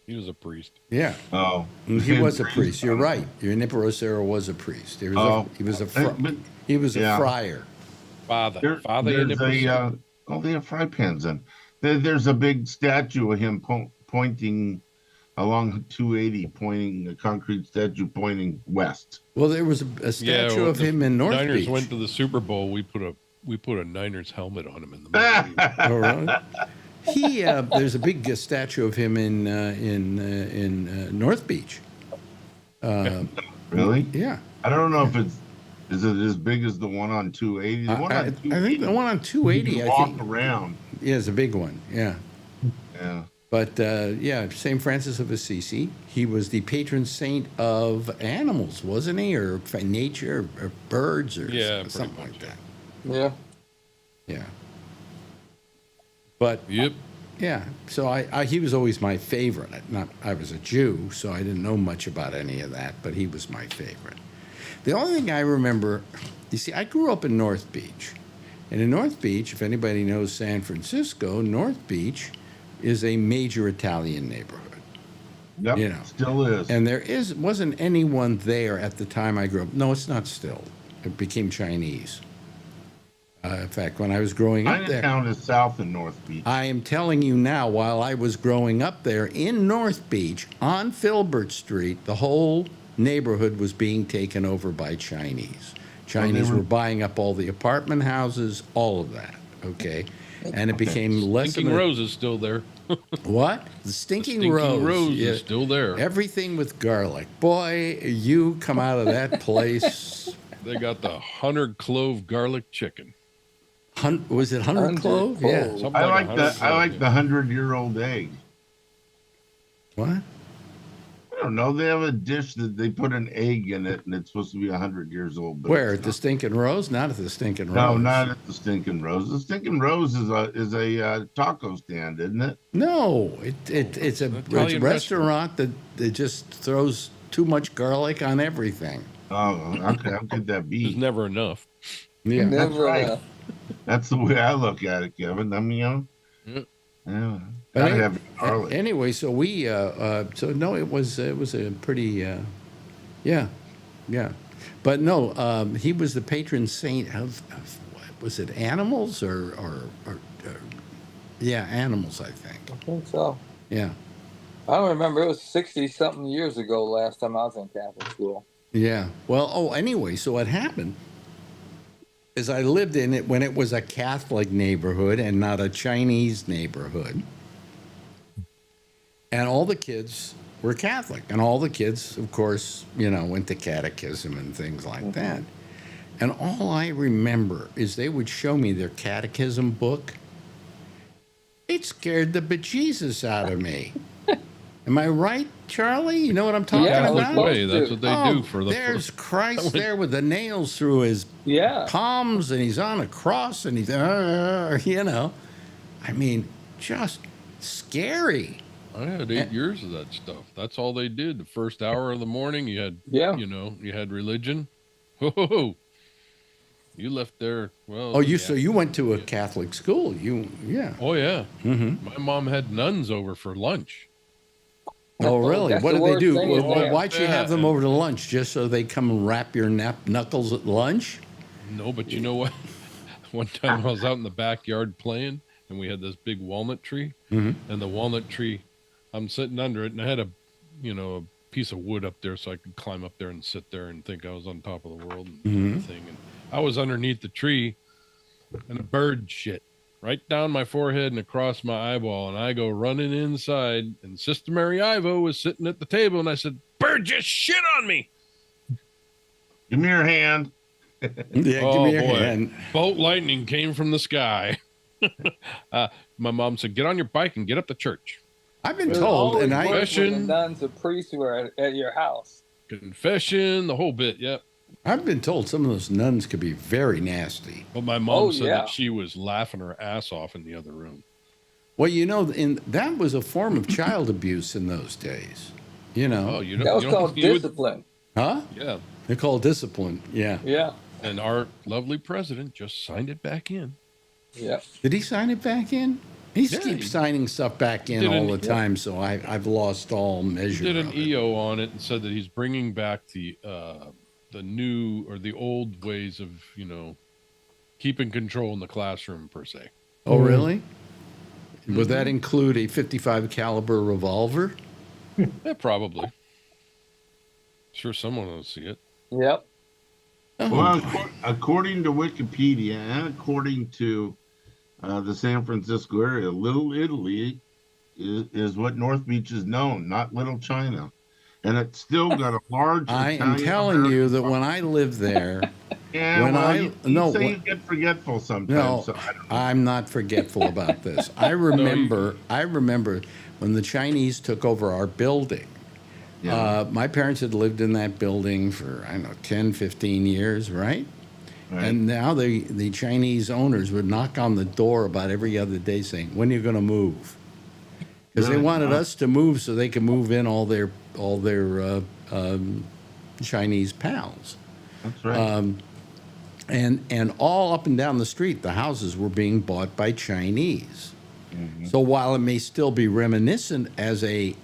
He was a priest. Yeah, Oh, he was a priest. You're right. Junipero was a priest. He was a Yeah. friar. Father. There's they have fry pans in. There's a big statue of him pointing along 280, pointing a concrete statue pointing west. Well, there was a statue of him in North Niners Beach. went to the Super Bowl. We put a Niners helmet on him in the middle. Oh, really? There's a big statue of him in North Beach. Really? Yeah. I don't know if is it as big as the one on 280? The one on I 280, think the one on 280, you I walk think, around. yeah, is a big one. Yeah. Yeah. But St. Francis of Assisi, he was the patron saint of animals, wasn't he? Or nature, or birds, or Yeah, pretty something much, like that. Yeah. Yeah. But Yep. yeah, so he was always my favorite. I was a Jew, so I didn't know much about any of that, but he was my favorite. The only thing I remember, you see, I grew up in North Beach. And in North Beach, if anybody knows San Francisco, North Beach is a major Italian neighborhood. Yep. You know. Still is. And wasn't anyone there at the time I grew up. No, it's not still. It became Chinese. In fact, when I was growing up there, Chinatown is south of North Beach. I am telling you now, while I was growing up there in North Beach on Filbert Street, the whole neighborhood was being taken over by Chinese. Chinese were buying up all the apartment houses, all of that. Okay. And it became less Stinking of a, Rose is still there. What? The Stinking, Stinking Rose. Rose Yeah. is still there. Everything with garlic. Boy, you come out of that place. They got the 100 clove garlic chicken. Was it 100 100 clove? clove. Yeah. Something I like 100 the clove, yeah. 100-year-old egg. What? I don't know. They have a dish that they put an egg in it, and it's supposed to be 100 years old. But Where, at the Stinking Rose? Not at the Stinking Rose. no, not at the Stinking Rose. The Stinking Rose is a taco stand, isn't it? No, it's a Italian restaurant that just throws too much garlic on everything. Oh, okay. How could that be? There's never enough. Yeah. That's Never right. enough. That's the way I look at it, Kevin. I mean, Yeah. yeah. But Gotta have garlic. anyway, so we so no, it was a pretty yeah, but no, he was the patron saint of what was it, animals or yeah, animals, I think. I think so. Yeah, I don't remember. It was 60-something years ago last time I was in Catholic school. yeah. Well, anyway, so what happened is I lived in it when it was a Catholic neighborhood and not a Chinese neighborhood. And all the kids were Catholic. And all the kids, of course, went to catechism and things like that. And all I remember is they would show me their catechism book. It scared the bejesus out of me. Am I right, Charlie? You know what I'm talking Yeah, about? Catholic way. That's what they do for the. There's Christ there with the nails through his Yeah. palms, and he's on a cross, and he's, I mean, just scary. I had 8 years of that stuff. That's all they did. The first hour of the morning, you had, you had religion. Oh, you left there. Well, So you went to a Catholic school? Yeah. Oh yeah. Mm-hmm. My mom had nuns over for lunch. Oh, really? That's What the did they worst do? thing is that. Why'd you have them over to lunch? Just so they come and wrap your knuckles at lunch? No, but you know what? One time I was out in the backyard playing, and we had this big walnut tree, and the walnut tree, I'm sitting under it, and I had a piece of wood up there so I could climb up there and sit there and think I was on top of the world and everything. And I was underneath the tree, and a bird shit right down my forehead and across my eyeball, and I go running inside, and Sister Mary Ivo was sitting at the table, and I said, "Bird just shit on me." Give me your hand. Yeah, give me your hand. Bolt lightning came from the sky. My mom said, "Get on your bike and get up to church." I've been There's told, always and I worse when the nuns or priests who are at your house. Confession, the whole bit. Yep. I've been told some of those nuns could be very nasty. But my mom said yeah. that she was laughing her ass off in the other room. Well, that was a form of child abuse in those days. Oh, you know, That was you know, called you would- discipline. Huh? Yeah. They're called discipline. Yeah. Yeah. And our lovely president just signed it back in. Yeah. Did he sign it back in? He Yeah, keeps he signing stuff back in did all an- the time, so I've lost all measure He did an of it. EO on it and said that he's bringing back the new or the old ways of keeping control in the classroom per se. Oh, really? Would that include a 55 caliber revolver? Yeah, probably. Sure, someone will see it. Yep. Oh, Well, boy. according to Wikipedia and according to the San Francisco area, Little Italy is what North Beach is known, not Little China. And it's still got a large. I am telling you that when I lived there, Yeah, when well, I- you no, say what- you get forgetful sometimes. no, So I don't know. I'm not forgetful about this. I remember when the Chinese took over our building. Yeah. My parents had lived in that building for, I don't know, 10, 15 years, right? Right. And now the Chinese owners would knock on the door about every other day saying, "When are you going to move?" Because they Really? wanted Wow. us to move so they could move in all their Chinese pals. That's right. And all up and down the street, the houses were being bought by Chinese. Mhm. So while it may still be reminiscent as a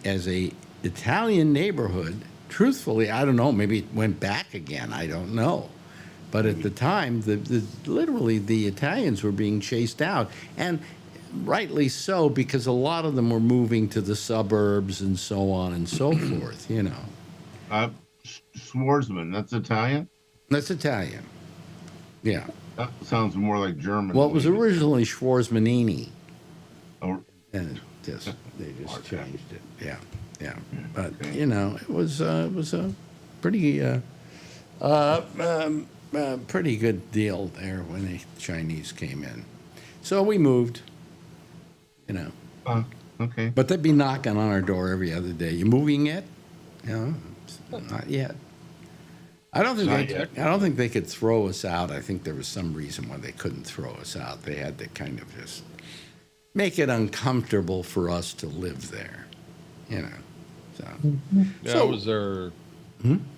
Italian neighborhood, truthfully, I don't know. Maybe it went back again. I don't know. But at the time, literally the Italians were being chased out, and rightly so, because a lot of them were moving to the suburbs and so on and so forth. Schwarzman, that's Italian? That's Italian. Yeah. That sounds more like German. Well, it was originally Schwarzmanini, Oh, and they just Okay. changed it. Yeah, yeah. But it was a pretty pretty good deal there when the Chinese came in. So we moved. okay. But they'd be knocking on our door every other day. You moving yet? No, not yet. I don't think they could throw us out. I think there was some reason why they couldn't throw us out. They had to kind of just make it uncomfortable for us to live there, you know. So, Yeah, I was there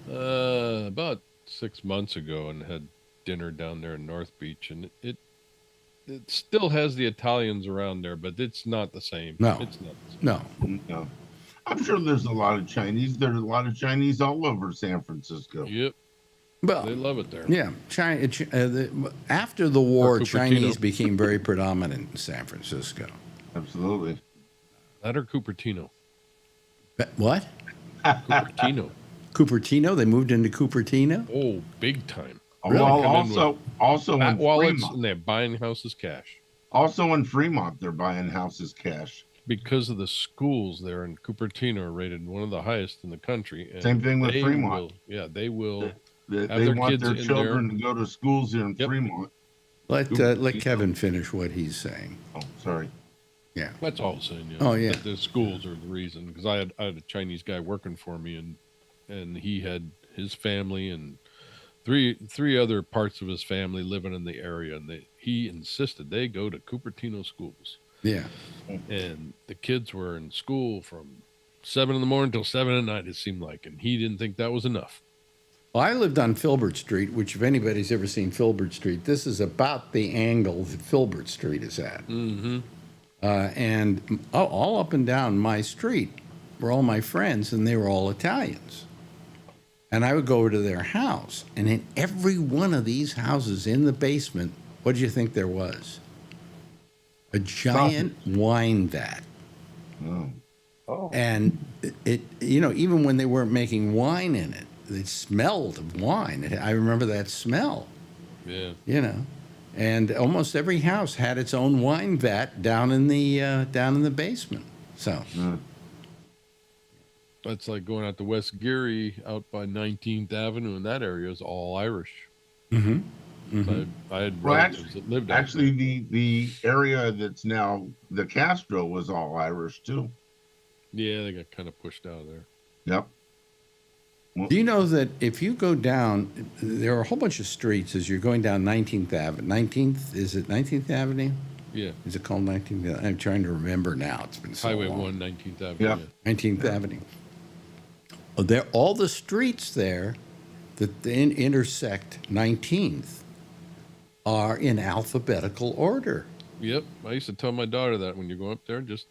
about 6 months ago and had dinner down there in North Beach, and it still has the Italians around there, but it's not the same. No. It's not the same. no. No. I'm sure there's a lot of Chinese. There's a lot of Chinese all over San Francisco. Yep. Well, They love it there. yeah. After the war, Cupertino. Chinese became very predominant in San Francisco. Absolutely. That or Cupertino. What? Cupertino. Cupertino? They moved into Cupertino? Oh, big time. Really? Well, also Fat in wallets, Fremont. and they're buying houses cash. Also in Fremont, they're buying houses cash. Because of the schools there in Cupertino are rated one of the highest in the country. And Same thing with they Fremont. They will. They their want kids their in children there. to go to schools here in Yep. Fremont. Let Kevin finish what he's saying. Oh, sorry. Yeah. That's all I'm saying. Yeah. Oh, yeah. The schools are the reason, because I had a Chinese guy working for me, and he had his family and three other parts of his family living in the area, and he insisted they go to Cupertino schools. Yeah. And the kids were in school from 7 in the morning till 7 at night, it seemed like, and he didn't think that was enough. Well, I lived on Filbert Street, which if anybody's ever seen Filbert Street, this is about the angle that Filbert Street is at. Mm-hmm. And all up and down my street were all my friends, and they were all Italians. And I would go over to their house, and in every one of these houses in the basement, what did you think there was? A giant wine vat. Oh. Oh. And it, even when they weren't making wine in it, it smelled of wine. I remember that smell, Yeah. And almost every house had its own wine vat down in the basement. So, That's like going out to West Geary out by 19th Avenue, and that area is all Irish. I had Well, relatives that lived out Actually, the area that's now the Castro was all Irish too. there. Yeah, they got kind of pushed out of there. Yep. do you know that if you go down, there are a whole bunch of streets as you're going down 19th Avenue. 19th, is it 19th Avenue? Yeah. Is it called 19th? I'm trying to remember now. It's been so Highway long. 1, 19th Avenue. Yep. Yeah. 19th Avenue. All the streets there that intersect 19th are in alphabetical order. Yep. I used to tell my daughter that when you go up there, just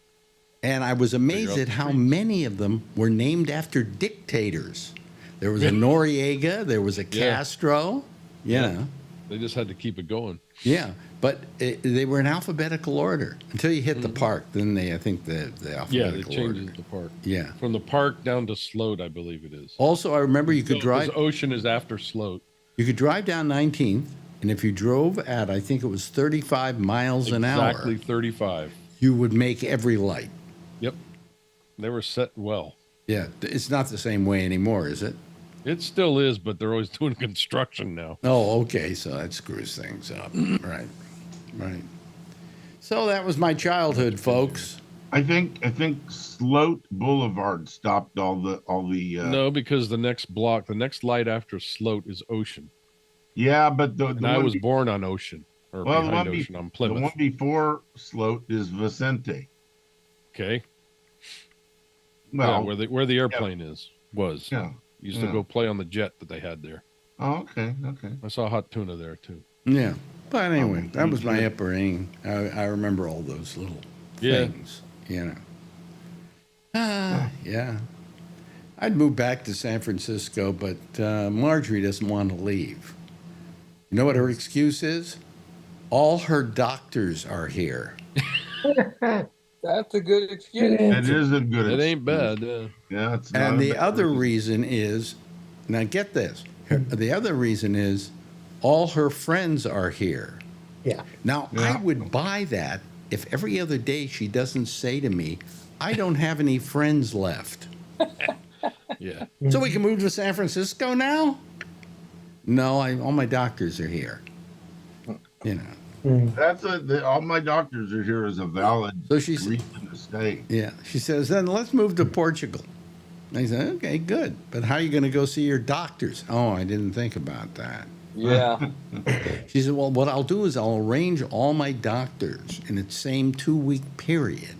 And I was amazed out at the how streets. many of them were named after dictators. There was a Noriega, there was a Castro, Yeah. they just had to keep it going. Yeah, but they were in alphabetical order until you hit the park. Then I think the Yeah, they alphabetical changed order. the park. Yeah. From the park down to Sloat, I believe it is. Also, I remember you could Because drive. Ocean is after Sloat. You could drive down 19th, and if you drove at, I think it was 35 miles an hour, Exactly 35. you would make every light. Yep. They were set well. Yeah, it's not the same way anymore, is it? It still is, but they're always doing construction now. Oh, okay, so that screws things up. Right. So that was my childhood, folks. I think Sloat Boulevard stopped all the. No, because the next light after Sloat is Ocean. Yeah, but And I was born on Ocean, or well, behind Ocean on the Plymouth. one before Sloat is Vicente. Okay. Well, Yeah, where the airplane was. yeah. Used to go play on the jet that they had there. Oh, okay. I saw hot tuna there too. Yeah. But anyway, that was my upbringing. I remember all those little Yeah. things, Yeah. I'd move back to San Francisco, but Marjorie doesn't want to leave. You know what her excuse is? All her doctors are here. That's a good excuse. It is a good. It ain't excuse. bad. Yeah, it's not. And a the bad other reason. reason is, now get this, the other reason is all her friends are here. Yeah. Now, Yeah. I would buy that if every other day she doesn't say to me, I don't have any friends left. Yeah. So we can move to San Francisco now? No, all my doctors are here. That's all my doctors are here is a valid So she's- reason to stay. Yeah. She says, then let's move to Portugal. I said, okay, good. But how are you going to go see your doctors? Oh, I didn't think about that. Yeah. She said, well, what I'll do is I'll arrange all my doctors in the same 2-week period.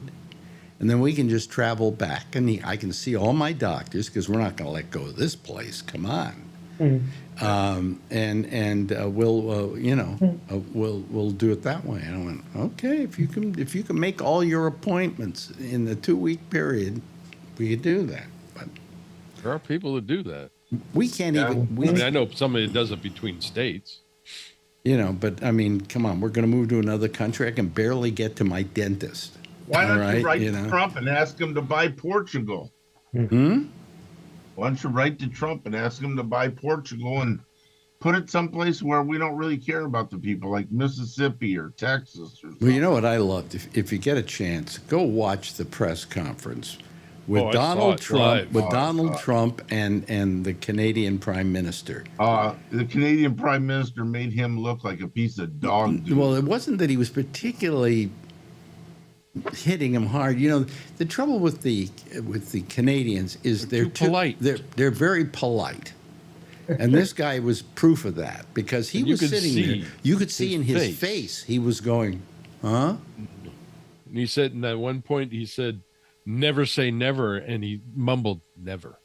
And then we can just travel back and I can see all my doctors because we're not going to let go of this place. Come on. We'll do it that way. And I went, okay, if you can make all your appointments in the 2-week period, we could do that. But There are people that do that. we can't Yeah. even. I know somebody that does it between states. But I mean, come on, we're going to move to another country. I can barely get to my dentist. Why don't All right, you write you to know. Trump and ask him to buy Portugal? Hmm? Why don't you write to Trump and ask him to buy Portugal and put it someplace where we don't really care about the people, like Mississippi or Texas or something? Well, you know what I loved? If you get a chance, go watch the press conference with Oh, I saw Donald it Trump, live. with Oh, I Donald saw it. Trump and the Canadian Prime Minister. The Canadian Prime Minister made him look like a piece of dog food. Well, it wasn't that he was particularly hitting him hard. The trouble with the Canadians is They're too polite. They're very polite. And this guy was proof of that because he And you was could sitting see there. You could see his in his face. face he was going, huh? And he said, and at one point he said, "Never say never," and he mumbled, "Never."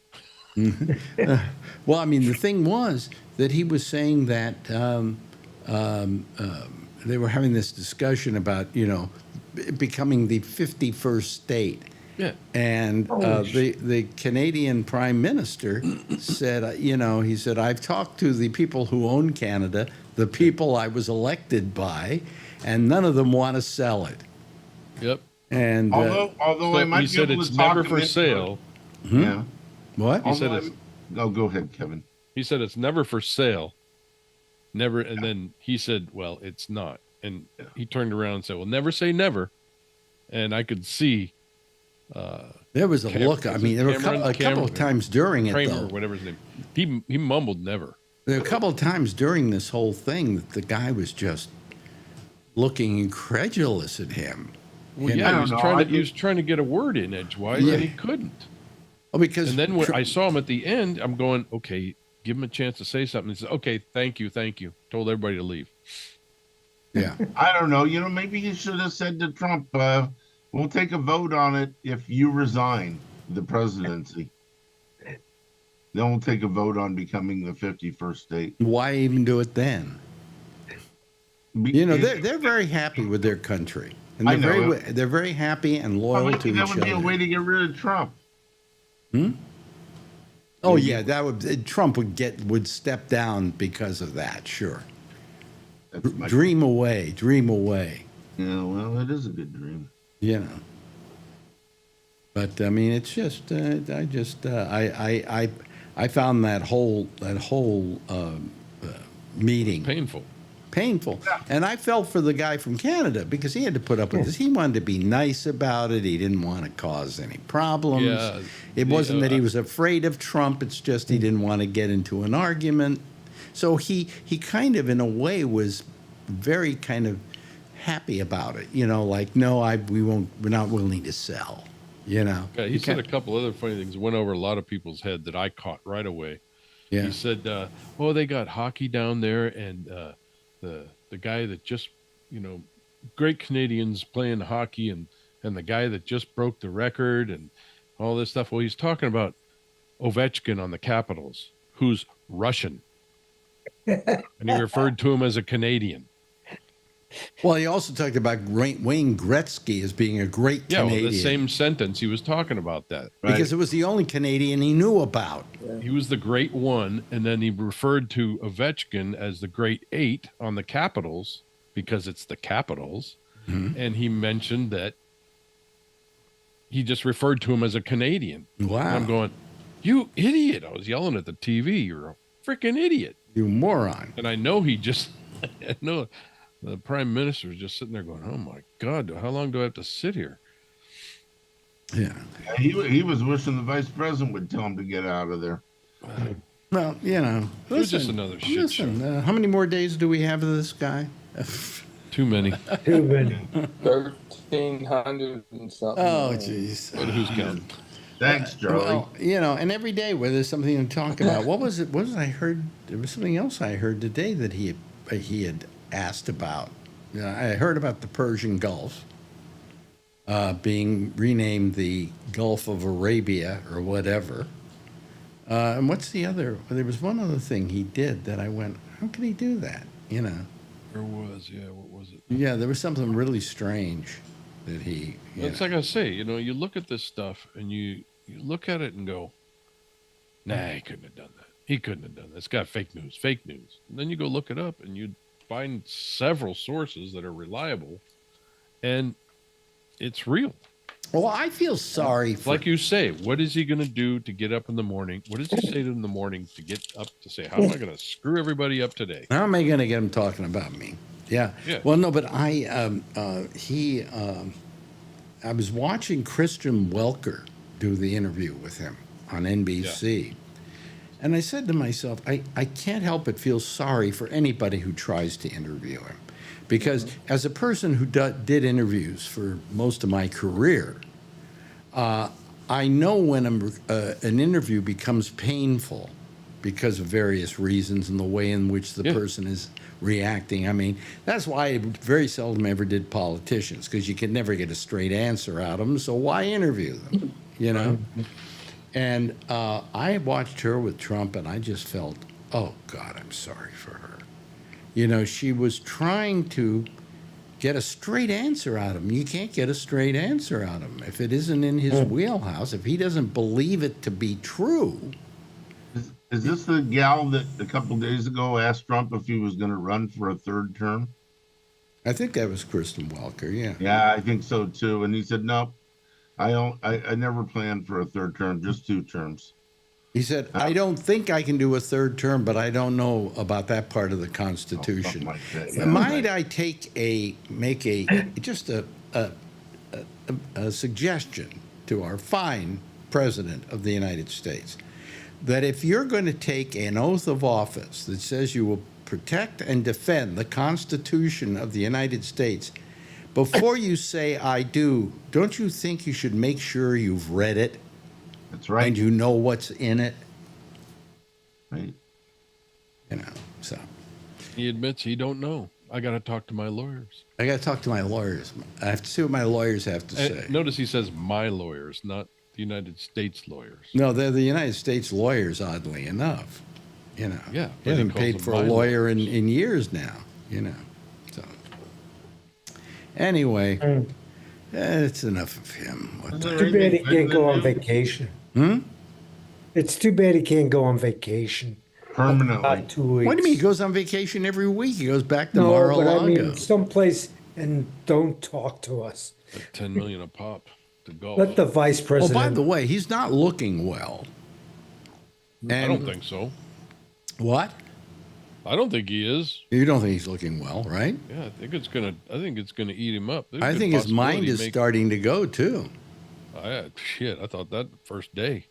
Well, I mean, the thing was that he was saying that they were having this discussion about, becoming the 51st state. Yeah. And the Canadian Prime Minister said, he said, I've talked to the people who own Canada, the people I was elected by, and none of them want to sell it. Yep. And Although I So might he be said able it's to talk never him for into it. sale. Yeah. what? He said Although it's- go ahead, Kevin. He said it's never for sale. Never. And then he said, well, it's not. And he turned around and said, well, never say never. And I could see There was a Cam- look. I is mean, it there were Cameron? a couple of Cameron? times during it, Kramer, though. or whatever his name. He mumbled never. There were a couple of times during this whole thing that the guy was just looking incredulous at him. Well, You yeah, know? he was I don't trying know. to he was trying to get a word in edgewise, Yeah. and he couldn't. Oh, because And then when I saw him at the end, I'm going, okay, give him a chance to say something. He said, okay, thank you. Told everybody to leave. yeah, I don't know. Maybe you should have said to Trump, we'll take a vote on it if you resign the presidency. Then we'll take a vote on becoming the 51st state. why even do it then? They're very happy with their country, and I they're know they're very happy and loyal to that each would be a other. way to get rid of Trump. Oh yeah, that would Trump would step down because of that. Sure, That's my dream away. Yeah, well, it is a good dream. But I mean, it's just I found that whole meeting Painful. and I felt for the guy from Canada because he had to put up with this. He wanted to be nice about it. He didn't want to cause any problems. Yeah, It wasn't that he was afraid of Trump. It's just he didn't want to get into an argument. So he kind of, in a way, was very kind of happy about it. Like, no, we're not willing to sell. Yeah, he said a couple other funny things. Went over a lot of people's head that I caught right away. Yeah. He said, "Oh, they got hockey down there, and the guy that just, great Canadians playing hockey, and the guy that just broke the record, and all this stuff." Well, he's talking about Ovechkin on the Capitals, who's Russian, and he referred to him as a Canadian. Well, he also talked about Wayne Gretzky as being a great Yeah, Canadian. well, the same sentence he was talking about that. Because it was the only Canadian he knew about. He was the great one, and then he referred to Ovechkin as the great 8 on the Capitals because it's the Capitals, and he mentioned that he just referred to him as a Canadian. Wow. And I'm going, you idiot! I was yelling at the TV. You're a freaking idiot! You moron. And I know he just, I know the Prime Minister is just sitting there going, "Oh my God, how long do I have to sit here?" Yeah. He was wishing the vice president would tell him to get out of there. Well, It was just another shit show. How many more days do we have of this guy? Too many. 1,300 and something. Oh, jeez. But who's counting? Thanks, Charlie. Well, and every day where there's something to talk about. What was it? What was I heard? There was something else I heard today that he had asked about. I heard about the Persian Gulf being renamed the Gulf of Arabia or whatever. And what's the other? There was one other thing he did that I went, how can he do that? There was, what was it? Yeah, there was something really strange that he. It's like I say, you look at this stuff and you look at it and go, nah, he couldn't have done that. He couldn't have done that. It's got fake news. And then you go look it up and you find several sources that are reliable and it's real. Well, I feel sorry for. Like you say, what is he going to do to get up in the morning? What does he say in the morning to get up to say, how am I going to screw everybody up today? How am I going to get him talking about me? Yeah. Well, no, but I was watching Christian Welker do the interview with him on NBC. Yeah. And I said to myself, I can't help but feel sorry for anybody who tries to interview him. Because as a person who did interviews for most of my career, I know when an interview becomes painful because of various reasons and the way in which the person is reacting. I mean, that's why I very seldom ever did politicians, because you could never get a straight answer out of them, so why interview them, And I watched her with Trump, and I just felt, oh, God, I'm sorry for her. She was trying to get a straight answer out of him. You can't get a straight answer out of him if it isn't in his wheelhouse, if he doesn't believe it to be true. Is this the gal that a couple of days ago asked Trump if he was going to run for a third term? I think that was Kristen Welker, yeah. Yeah, I think so, too. And he said, no, I never planned for a third term, just 2 terms. He said, I don't think I can do a third term, but I don't know about that part of the Constitution. Like that, yeah. Might I make a suggestion to our fine President of the United States, that if you're going to take an oath of office that says you will protect and defend the Constitution of the United States, before you say I do, don't you think you should make sure you've read it? That's right. And you know what's in it? Right. So. He admits he don't know. I got to talk to my lawyers. I got to talk to my lawyers. I have to see what my lawyers have to say. Notice he says my lawyers, not the United States lawyers. No, they're the United States lawyers, oddly enough. Yeah. He hasn't paid for a lawyer in years now, So. Anyway, it's enough of him. Too bad he can't go on vacation. It's too bad he can't go on vacation. Permanently. 2 weeks. What do you mean? He goes on vacation every week. He goes back to Mar-a-Lago. No, but I mean someplace and don't talk to us. Like $10 million a pop to golf. Let the vice president. Oh, by the way, he's not looking well. I don't think so. What? I don't think he is. You don't think he's looking well, right? Yeah, I think it's gonna eat him up. I think his mind is starting to go too. I thought that first day.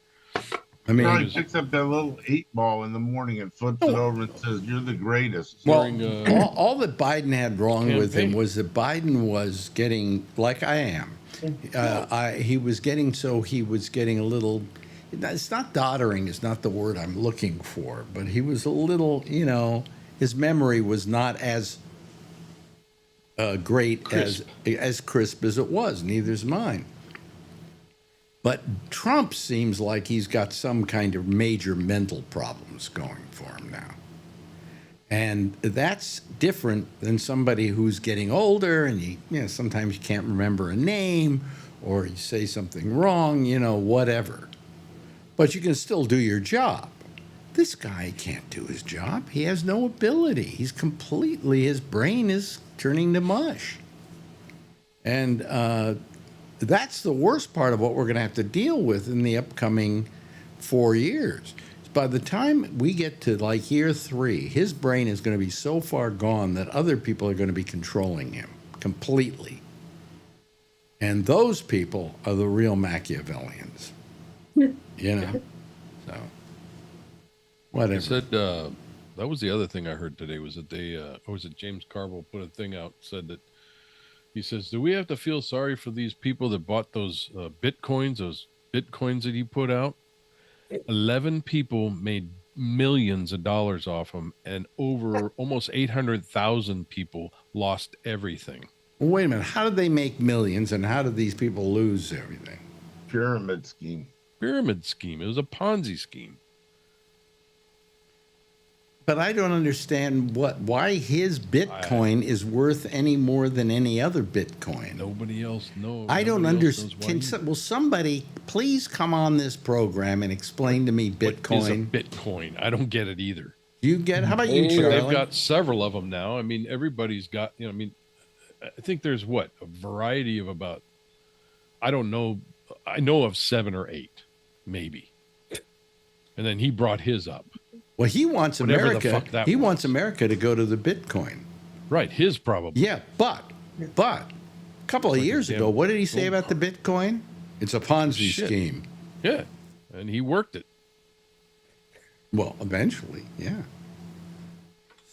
I mean, he picks up that little 8 ball in the morning and flips it over and says, "You're the greatest." Well, all that Biden had wrong with him was that Biden was getting, like I am. He was getting a little. It's not doddering. It's not the word I'm looking for. But he was a little. His memory was not as great as crisp as it was. Neither's mine. But Trump seems like he's got some kind of major mental problems going for him now. And that's different than somebody who's getting older and sometimes you can't remember a name or you say something wrong, whatever. But you can still do your job. This guy can't do his job. He has no ability. His brain is turning to mush. And that's the worst part of what we're going to have to deal with in the upcoming 4 years. By the time we get to like year 3, his brain is going to be so far gone that other people are going to be controlling him completely. And those people are the real Machiavellians. So whatever. He said that was the other thing I heard today was that James Carville put a thing out, said that he says, do we have to feel sorry for these people that bought those Bitcoins, those Bitcoins that he put out, 11 people made millions of dollars off them, and over almost 800,000 people lost everything. Well, wait a minute. How did they make millions, and how did these people lose everything? Pyramid scheme. Pyramid scheme. It was a Ponzi scheme. But I don't understand why his Bitcoin is worth any more than any other Bitcoin. Nobody else knows. I don't Nobody else knows understand. why Will somebody please come on this program and explain to me What is a Bitcoin? Bitcoin? I don't get it either. Do you get? How about you, But But Charlie? they've got several of them now. I mean, everybody's got, I mean, I think there's a variety of about, I don't know. I know of 7 or 8, maybe. And then he brought his up. Well, he wants Whatever the America. fuck that He was. wants America to go to the Bitcoin. Right. His probably. Yeah, but a couple of Like a years damn ago, what did he say gold about the Bitcoin? It's a Ponzi Shit. scheme. Yeah. And he worked it. Well, eventually, yeah.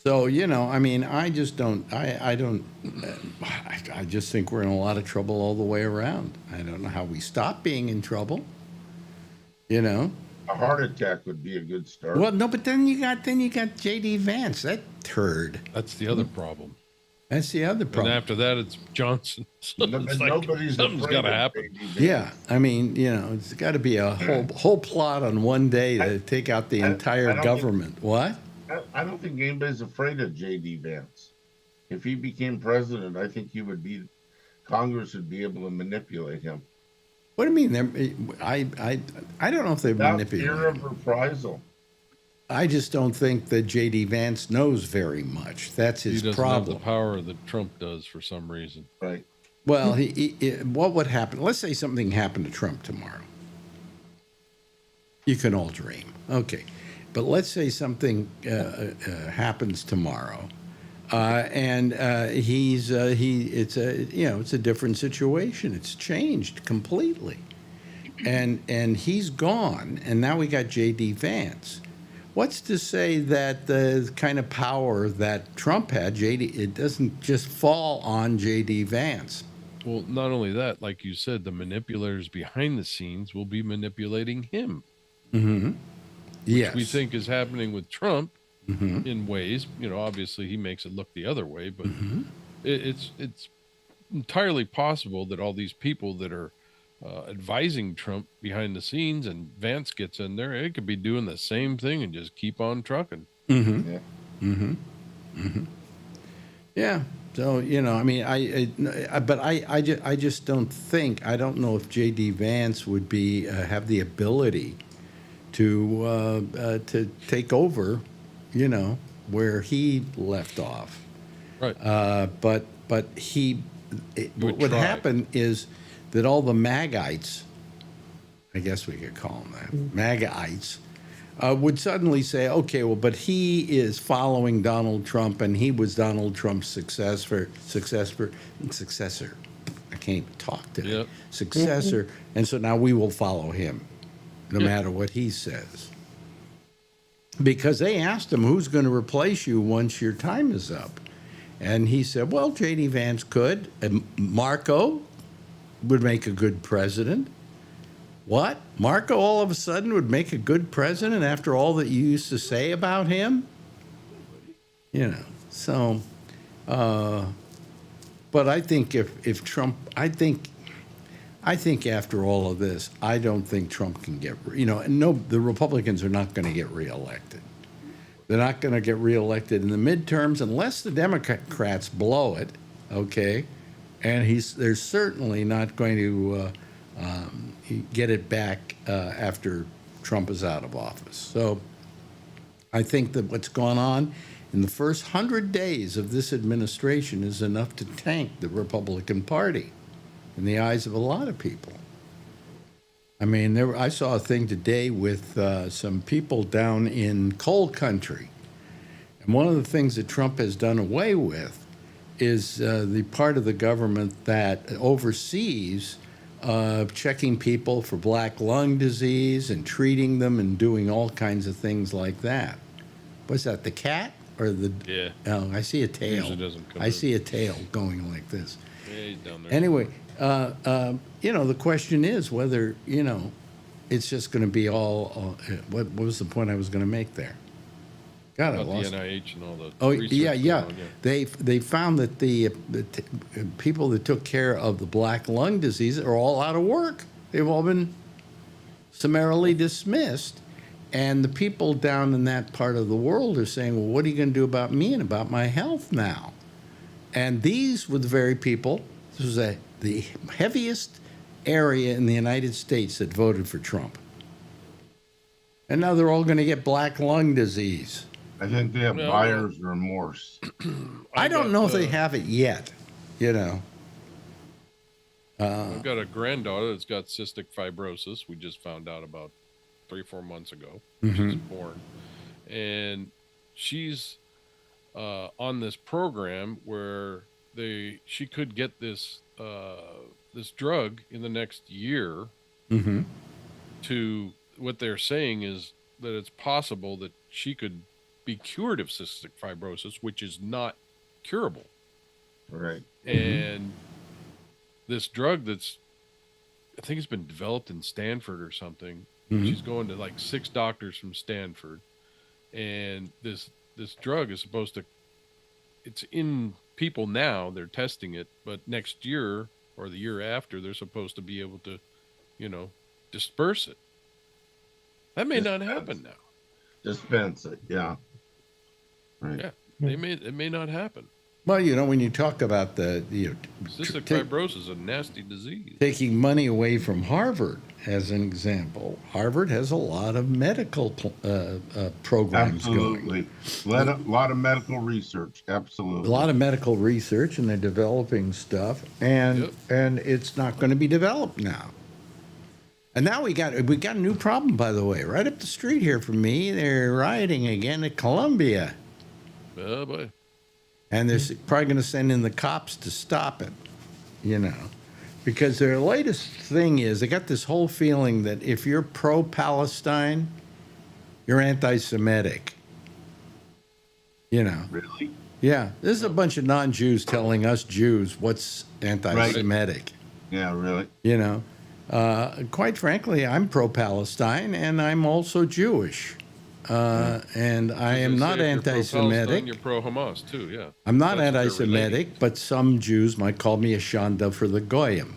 So, I mean, I just don't, I just think we're in a lot of trouble all the way around. I don't know how we stop being in trouble, A heart attack would be a good start. Well, no, but then you got J.D. Vance, that turd. That's the other problem. That's the other And problem. after that, it's Johnson. So No, it's but nobody's something's afraid got to of happen. J.D. Vance. Yeah, I mean, it's got to be a whole plot on one day to take out the I entire don't government. What? I don't think anybody's afraid of J.D. Vance. If he became president, I think Congress would be able to manipulate him. What do you mean? I don't know if they Without manipulate fear of him. reprisal. I just don't think that J.D. Vance knows very much. That's He his doesn't have problem. the power that Trump does for some reason. Right. Well, what would happen? Let's say something happened to Trump tomorrow. You can all dream. Okay. But let's say something happens tomorrow. It's a different situation. It's changed completely. And he's gone. And now we got J.D. Vance. What's to say that the kind of power that Trump had, it doesn't just fall on J.D. Vance? Well, not only that, like you said, the manipulators behind the scenes will be manipulating him. Mm-hmm. Yes. We think is happening with Trump in ways, obviously he makes it look the other way, but it's entirely possible that all these people that are advising Trump behind the scenes and Vance gets in there, it could be doing the same thing and just keep on trucking. Mm-hmm. Yeah. Mm-hmm. Mm-hmm. Yeah. So, I mean, I just don't think, I don't know if J.D. Vance would have the ability to take over, where he left off. Right. But what would try. happen is that all the MAGites, I guess we could call them that, MAGites, would suddenly say, okay, well, but he is following Donald Trump, and he was Donald Trump's successor. I can't even talk today. Yep. Successor, and so now we will follow him, no matter what he says. Because they asked him, who's going to replace you once your time is up? And he said, well, J.D. Vance could. And Marco would make a good president. What? Marco all of a sudden would make a good president after all that you used to say about him? So, but I think if Trump, I think after all of this, I don't think Trump can get, the Republicans are not going to get reelected. They're not going to get reelected in the midterms unless the Democrats blow it, okay? And they're certainly not going to get it back after Trump is out of office. So I think that what's gone on in the first 100 days of this administration is enough to tank the Republican Party in the eyes of a lot of people. I mean, I saw a thing today with some people down in coal country. And one of the things that Trump has done away with is the part of the government that oversees checking people for black lung disease and treating them and doing all kinds of things like that. What's that, the cat or the... Yeah. Oh, I see a tail. Usually doesn't come I in. see a tail going like this. Yeah, he's down there. Anyway, the question is whether, it's just going to be all. What was the point I was going to make there? God, I About the lost. NIH and all the Oh research yeah, going yeah. on, They found that the people that took care of the black lung disease are all out of work. They've all been summarily dismissed, and the people down in that part of the world are saying, "Well, what are you going to do about me and about my health now?" And these were the very people. This was the heaviest area in the United States that voted for Trump, and now they're all going to get black lung disease. I think they have No, buyer's remorse. I don't got, know if they have it yet. You know. I've got a granddaughter that's got cystic fibrosis. We just found out about 3-4 months ago. She's born, and she's on this program where she could get this this drug in the next year. To what they're saying is that it's possible that she could be cured of cystic fibrosis, which is not curable. Right. And this drug that's, I think it's been developed in Stanford or something. She's going to like 6 doctors from Stanford, and this drug is supposed to, it's in people now, they're testing it, but next year or the year after, they're supposed to be able to, disperse it. That may not happen now. Dispense it, yeah. Right. Yeah, it may not happen. Well, when you talk about Cystic fibrosis is a nasty disease. taking money away from Harvard, as an example, Harvard has a lot of medical programs going. Absolutely. A lot of medical research. Absolutely. A lot of medical research, and they're developing stuff, and it's not going to be developed now. And now we got a new problem, by the way, right up the street here from me. They're rioting again at Columbia. Oh boy. And they're probably going to send in the cops to stop it, because their latest thing is they got this whole feeling that if you're pro-Palestine, you're anti-Semitic. Really? Yeah, this is a bunch of non-Jews telling us Jews what's anti-Semitic. Right. Yeah, really. Quite frankly, I'm pro-Palestine, and I'm also Jewish. And I am not anti-Semitic. You're pro-Hamas too, yeah. I'm not anti-Semitic, but some Jews might call me a shanda for the goyim.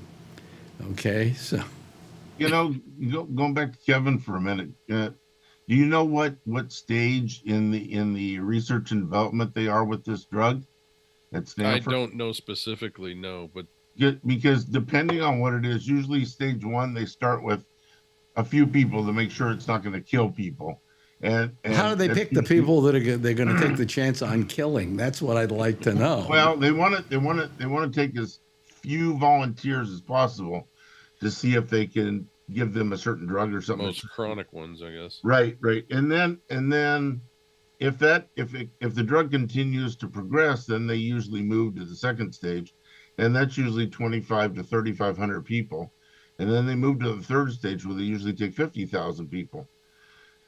Okay, so. Going back to Kevin for a minute. Do you know what stage in the research and development they are with this drug at Stanford? I don't know specifically, no, but because depending on what it is, usually stage 1 they start with a few people to make sure it's not going to kill people. And how do they pick the people that they're going to take the chance on killing? That's what I'd like to know. Well, they want to take as few volunteers as possible to see if they can give them a certain drug or something. Most chronic ones, I guess. Right. And then if the drug continues to progress, then they usually move to the second stage, and that's usually 25 to 3,500 people, and then they move to the third stage where they usually take 50,000 people.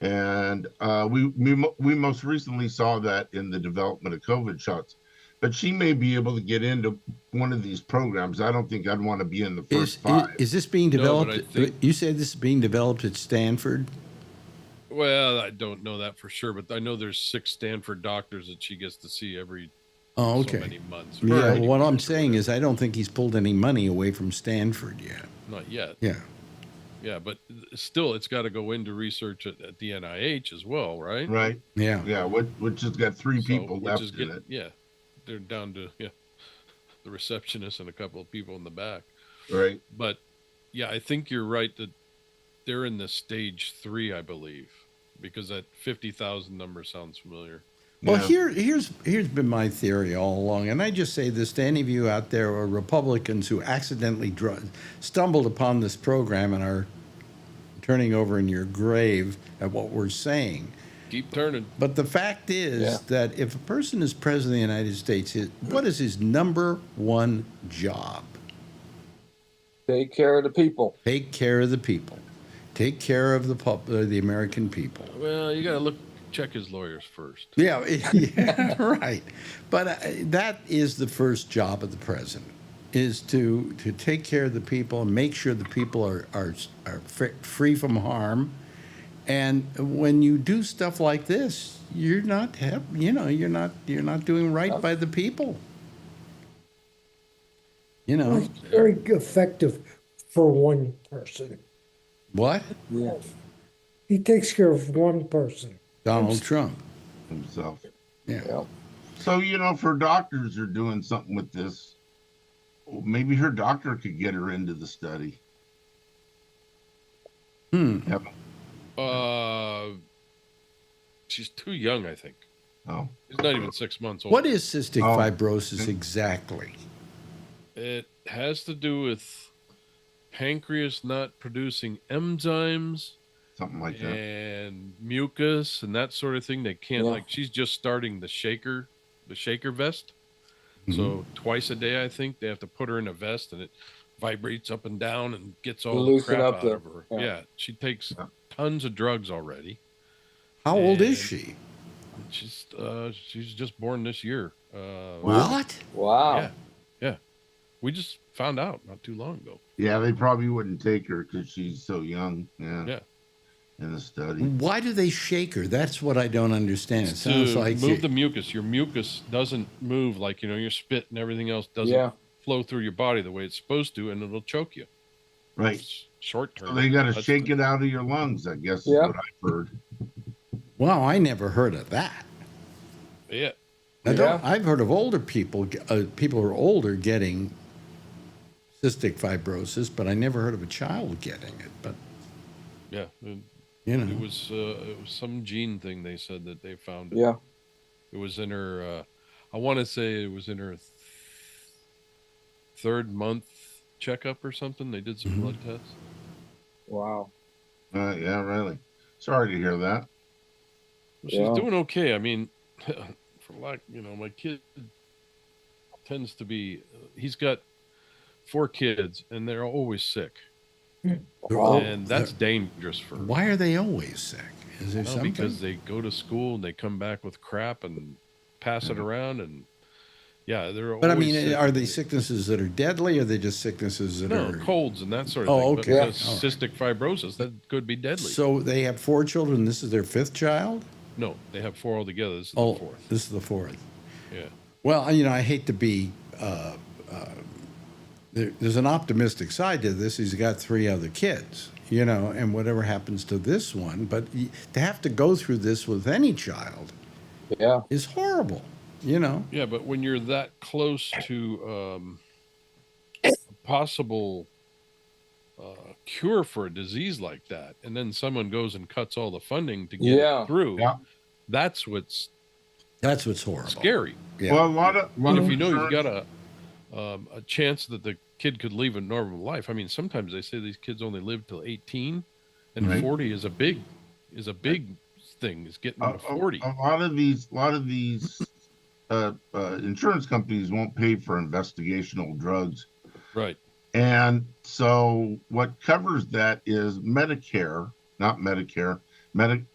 And we most recently saw that in the development of COVID shots. But she may be able to get into one of these programs. I don't think I'd want to be in the first 5. Is this being developed? You said this is being developed at Stanford? Well, I don't know that for sure, but I know there's 6 Stanford doctors that she gets to see every so many months. Yeah, what I'm saying is I don't think he's pulled any money away from Stanford yet. Not yet. Yeah. Yeah, but still, it's got to go into research at the NIH as well, right? Right. Yeah. Yeah. Which has got 3 people left in it. Yeah, they're down to the receptionist and a couple of people in the back. Right. But yeah, I think you're right that they're in the stage 3, I believe, because that 50,000 number sounds familiar. Well, here's been my theory all along, and I just say this to any of you out there or Republicans who accidentally stumbled upon this program and are turning over in your grave at what we're saying. Keep turning. But the fact is that if a person is president of the United States, what is his number 1 job? Take care of the people. Take care of the people. Take care of the American people. Well, you got to check his lawyers first. Yeah, right. But that is the first job of the president. is to take care of the people and make sure the people are free from harm. And when you do stuff like this, you're not you're not doing right by the people. You know It's very effective for one person. what? Yeah. He takes care of one person. Donald Trump. himself. Yeah. Yeah. So, if her doctors are doing something with this, maybe her doctor could get her into the study. Yep. She's too young, I think. Oh. She's not even 6 months old. What is cystic fibrosis exactly? It has to do with pancreas not producing enzymes, Something like that. and mucus and that sort of thing. They can't she's just starting the shaker vest. So twice a day, I think they have to put her in a vest, and it vibrates up and down and gets all the crap out of her. Yeah, she takes tons of drugs already. How old is she? She's just born this year. What? Wow. Yeah. We just found out not too long ago. Yeah, they probably wouldn't take her because she's so young. Yeah. In the study. Why do they shake her? That's what I don't understand. It To sounds like move the mucus. Your mucus doesn't move like your spit and everything else doesn't flow through your body the way it's supposed to, and it'll choke you. Right. It's short term. So they got to shake it out of your lungs, I guess is what I've heard. Wow, I never heard of that. Yeah. I've heard of older people, people who are older getting cystic fibrosis, but I never heard of a child getting it. But yeah, it was some gene thing. They said that they found. Yeah, it was in her. I want to say it was in her third month checkup or something. They did some blood tests. Wow. Yeah, really. Sorry to hear that. Well, she's doing okay. I mean, my kid tends to be. He's got 4 kids, and they're always sick. And that's dangerous for. Why are they always sick? Is there something? Because they go to school and they come back with crap and pass it around, and they're. But I mean, sick. are they sicknesses that are deadly, or are they just sicknesses that are colds and that sort of thing? Okay. But cystic fibrosis, that could be deadly. So they have 4 children. This is their 5th child. No, they have 4 altogether. This is the 4th. This is the 4th. Yeah. Well, I hate to be. There's an optimistic side to this. He's got 3 other kids, and whatever happens to this one. But to have to go through this with any child, is horrible. Yeah, but when you're that close to a possible cure for a disease like that, and then someone goes and cuts all the funding to get it through, that's what's horrible, scary. Yeah. Well, a lot of if you've got a chance that the kid could live a normal life. I mean, sometimes they say these kids only live till 18, and 40 is a big thing. Is getting to 40. A lot of these insurance companies won't pay for investigational drugs. Right. And so what covers that is Medicare, not Medicare, Medicaid,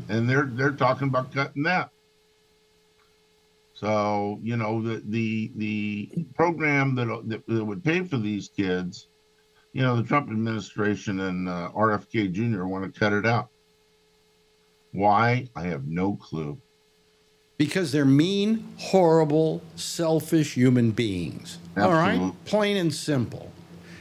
and they're talking about cutting that. So, the program that would pay for these kids, the Trump administration and RFK Jr. want to cut it out. Why? I have no clue. Because they're mean, horrible, selfish human beings. Absolutely. All right? Plain and simple.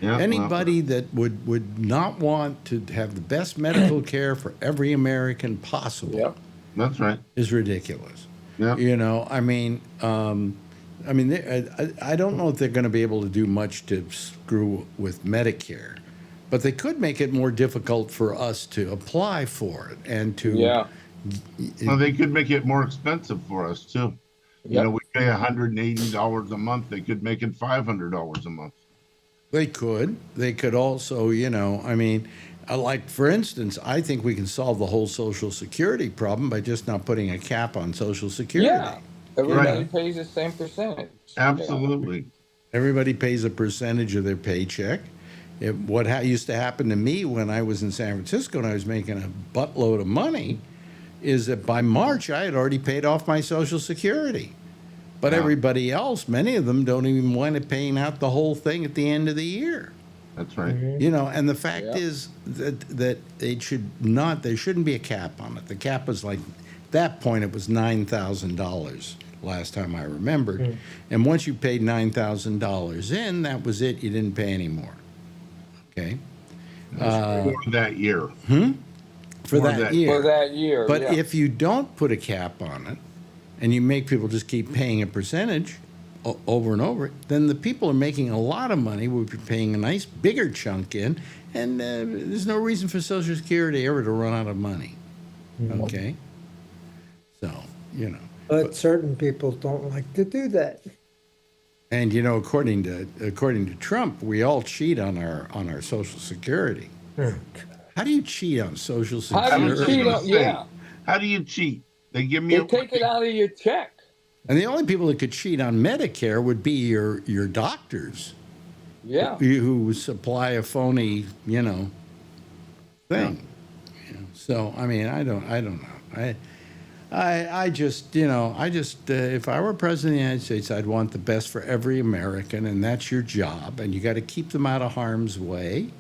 Yeah, Anybody that would not want to have the best medical care for every American possible that's right. is ridiculous. Yeah. I don't know if they're going to be able to do much to screw with Medicare, but they could make it more difficult for us to apply for it and to. Yeah. Well, they could make it more expensive for us too. We pay $180 a month. They could make it $500 a month. They could. They could also, like, for instance, I think we can solve the whole Social Security problem by just not putting a cap on Social Security. Yeah. Everybody pays the same percentage. Absolutely. Everybody pays a percentage of their paycheck. What used to happen to me when I was in San Francisco and I was making a buttload of money is that by March I had already paid off my Social Security. But everybody else, many of them don't even wind up paying out the whole thing at the end of the year. That's right. You know, and the fact is that there shouldn't be a cap on it. The cap was like, at that point, it was $9,000 last time I remembered. And once you paid $9,000 in, that was it. You didn't pay any more. Okay? For that year. For that year. For that year. But if you don't put a cap on it, and you make people just keep paying a percentage over and over, then the people are making a lot of money. We'll be paying a nice bigger chunk in, and there's no reason for Social Security ever to run out of money. Okay? So, you know. But certain people don't like to do that. And you know, according to Trump, we all cheat on our Social Security. How do you cheat on Social Security? How do you cheat on, How do you cheat? They give me take it out of your check. And the only people that could cheat on Medicare would be your doctors. Yeah. Who supply a phony, you know, thing. You know, so I mean, I don't know. I just, you know, if I were president of the United States, I'd want the best for every American, and that's your job, and you got to keep them out of harm's way.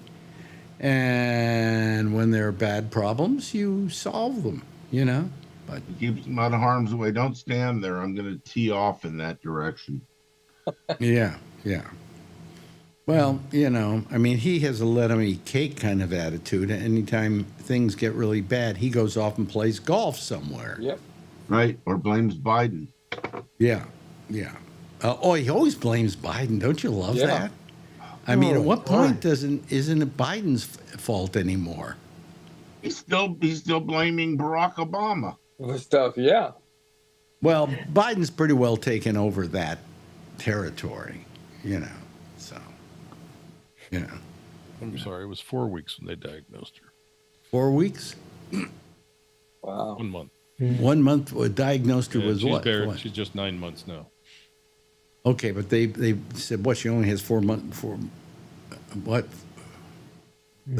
And when there are bad problems, you solve them, you know. But keeps them out of harm's way. Don't stand there. I'm going to tee off in that direction. Yeah. Well, you know, I mean, he has a let him eat cake kind of attitude. Anytime things get really bad, he goes off and plays golf somewhere. Yep. Right, or blames Biden. Yeah. He always blames Biden. Don't you love that? I mean, at what point isn't it Biden's fault anymore? He's still blaming Barack Obama. Stuff, yeah. Well, Biden's pretty well taken over that territory, you know. So, you know. I'm sorry, it was 4 weeks when they diagnosed her. 4 weeks? Wow. 1 month. 1 month diagnosed her was what? She's just 9 months now. Okay, but they said what? She only has 4 months. What?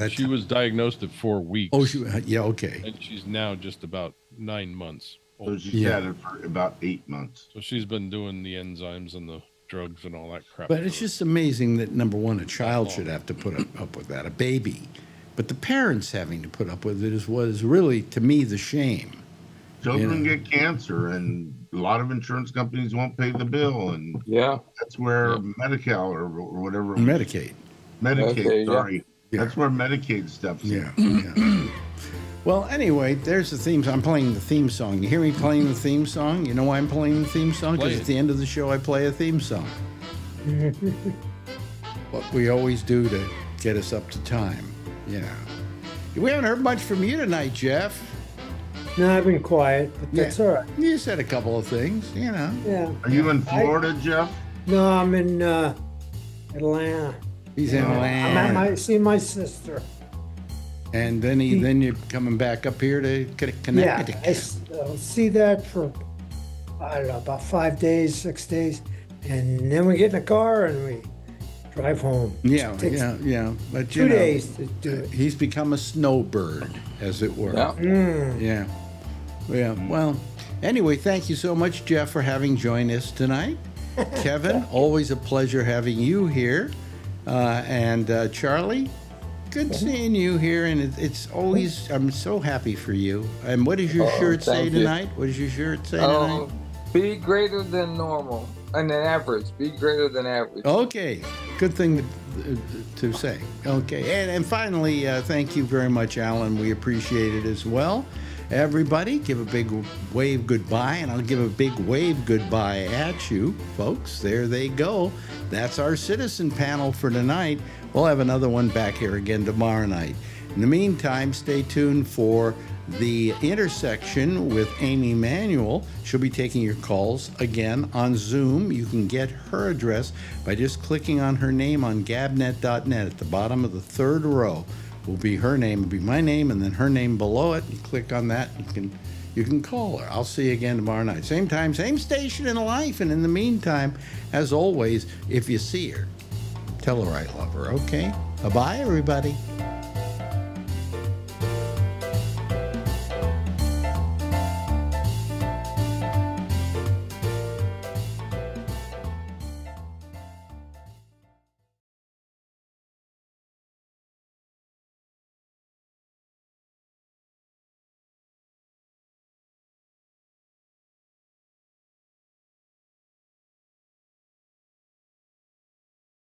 She was diagnosed at 4 weeks. Oh, yeah, okay. And she's now just about 9 months So old. she's had it for about 8 months. So she's been doing the enzymes and the drugs and all that crap. But it's just amazing that, number one, a child should have to put up with that, a baby. But the parents having to put up with it is what is really, to me, the shame. Children get cancer, and a lot of insurance companies won't pay the bill, and that's where Medi-Cal or whatever. Medicaid. Medicaid, sorry. Yeah. That's where Medicaid steps in. Yeah. Well, anyway, there's the theme song. I'm playing the theme song. You hear me playing the theme song? You know why I'm playing the theme song? Because at the end of the show, I play a theme song. What we always do to get us up to time. You know. We haven't heard much from you tonight, Jeff. No, I've been quiet, but that's all right. You said a couple of things, you know. Yeah. Are you in Florida, Jeff? No, I'm in Atlanta. He's in Atlanta. I'm see my sister. And then you're coming back up here to Connecticut. Yeah, I'll see that for, I don't know, about 5 days, 6 days. And then we get in the car and we drive home. Yeah. But 2 days to do it. He's become a snowbird, as it were. Yeah. Well, anyway, thank you so much, Jeff, for having joined us tonight. Kevin, always a pleasure having you here. And Charlie, good seeing you here. And it's always, I'm so happy for you. And what does your shirt say tonight? What does your shirt say tonight? Be greater than normal. And an average. Be greater than average. Okay. Good thing to say. Okay. And finally, thank you very much, Alan. We appreciate it as well. Everybody, give a big wave goodbye, and I'll give a big wave goodbye at you, folks. There they go. That's our citizen panel for tonight. We'll have another one back here again tomorrow night. In the meantime, stay tuned for the intersection with Amy Manuel. She'll be taking your calls again on Zoom. You can get her address by just clicking on her name on gabnet.net. At the bottom of the third row will be her name. It'll be my name and then her name below it. You click on that, you can call her. I'll see you again tomorrow night. Same time, same station in life. And in the meantime, as always, if you see her, tell her I love her, okay? Bye-bye, everybody.